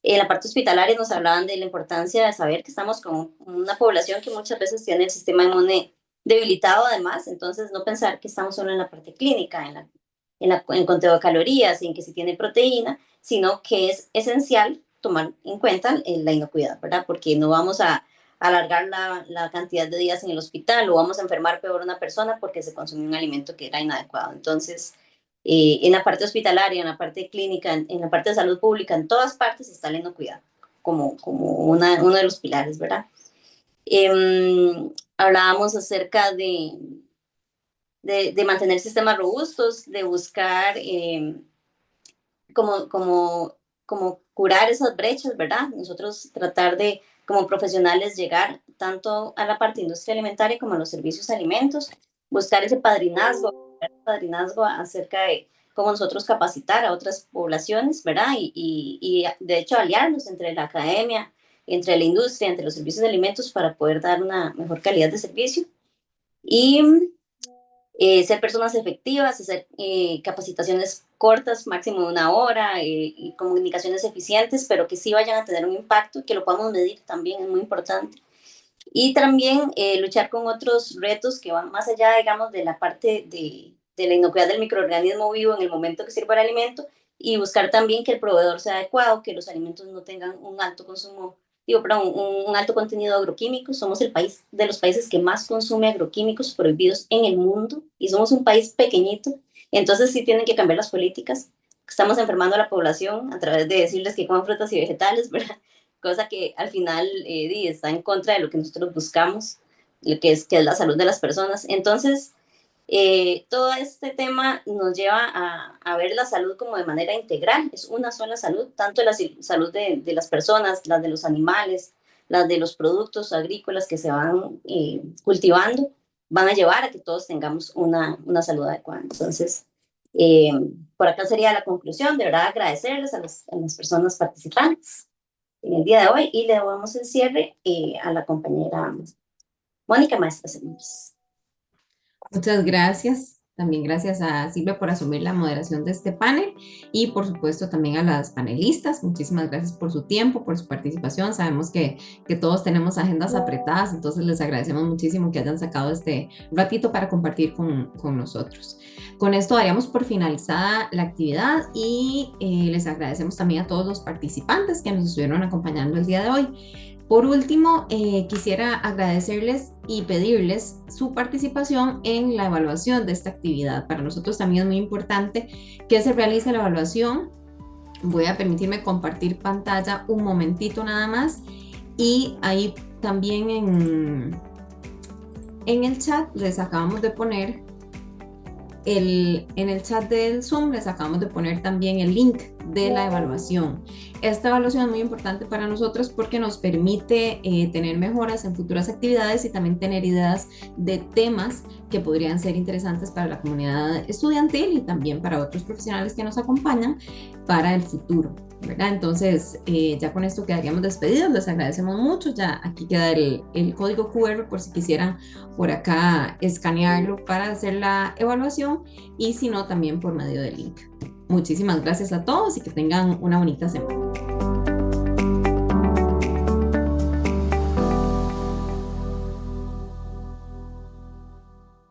En la parte hospitalaria nos hablaban de la importancia de saber que estamos con una población que muchas veces tiene el sistema inmune debilitado además, entonces no pensar que estamos solo en la parte clínica, en conteo de calorías, en que si tiene proteína, sino que es esencial tomar en cuenta la inocuidad, ¿verdad? Porque no vamos a alargar la cantidad de días en el hospital o vamos a enfermar peor a una persona porque se consumió un alimento que era inadecuado. Entonces, en la parte hospitalaria, en la parte clínica, en la parte de salud pública, en todas partes está la inocuidad como uno de los pilares, ¿verdad? Hablábamos acerca de mantener sistemas robustos, de buscar como curar esas brechas, ¿verdad? Nosotros tratar de, como profesionales, llegar tanto a la parte de industria alimentaria como a los servicios de alimentos, buscar ese padrinazgo acerca de cómo nosotros capacitar a otras poblaciones, ¿verdad? Y de hecho aliarnos entre la academia, entre la industria, entre los servicios de alimentos para poder dar una mejor calidad de servicio. Y ser personas efectivas, hacer capacitaciones cortas, máximo de 1 hora, y comunicaciones eficientes, pero que sí vayan a tener un impacto, que lo podamos medir también, es muy importante. Y también luchar con otros retos que van más allá, digamos, de la parte de la inocuidad del microorganismo vivo en el momento que sirva el alimento, y buscar también que el proveedor sea adecuado, que los alimentos no tengan un alto consumo, un alto contenido agroquímico. Somos el país de los países que más consume agroquímicos prohibidos en el mundo y somos un país pequeñito. Entonces sí tienen que cambiar las políticas. Estamos enfermando a la población a través de decirles que coman frutas y vegetales, ¿verdad? Cosa que al final está en contra de lo que nosotros buscamos, lo que es la salud de las personas. Entonces, todo este tema nos lleva a ver la salud como de manera integral, es una sola salud, tanto la salud de las personas, las de los animales, las de los productos agrícolas que se van cultivando, van a llevar a que todos tengamos una salud adecuada. Entonces, por acá sería la conclusión. De verdad agradecerles a las personas participantes en el día de hoy y le damos el cierre a la compañera Mónica Maestra Semillas. Muchas gracias. También gracias a Silvia por asumir la moderación de este panel y por supuesto también a las panelistas. Muchísimas gracias por su tiempo, por su participación. Sabemos que todos tenemos agendas apretadas, entonces les agradecemos muchísimo que hayan sacado este ratito para compartir con nosotros. Con esto daríamos por finalizada la actividad y les agradecemos también a todos los participantes que nos estuvieron acompañando el día de hoy. Por último, quisiera agradecerles y pedirles su participación en la evaluación de esta actividad. Para nosotros también es muy importante que se realice la evaluación. Voy a permitirme compartir pantalla un momentito nada más y ahí también en el chat les acabamos de poner en el chat del Zoom les acabamos de poner también el link de la evaluación. Esta evaluación es muy importante para nosotros porque nos permite tener mejoras en futuras actividades y también tener ideas de temas que podrían ser interesantes para la comunidad estudiantil y también para otros profesionales que nos acompañan para el futuro, ¿verdad? Entonces, ya con esto quedaríamos despedidos. Les agradecemos mucho. Ya aquí queda el código QR por si quisieran por acá escanearlo para hacer la evaluación y si no, también por medio del link. Muchísimas gracias a todos y que tengan una bonita semana.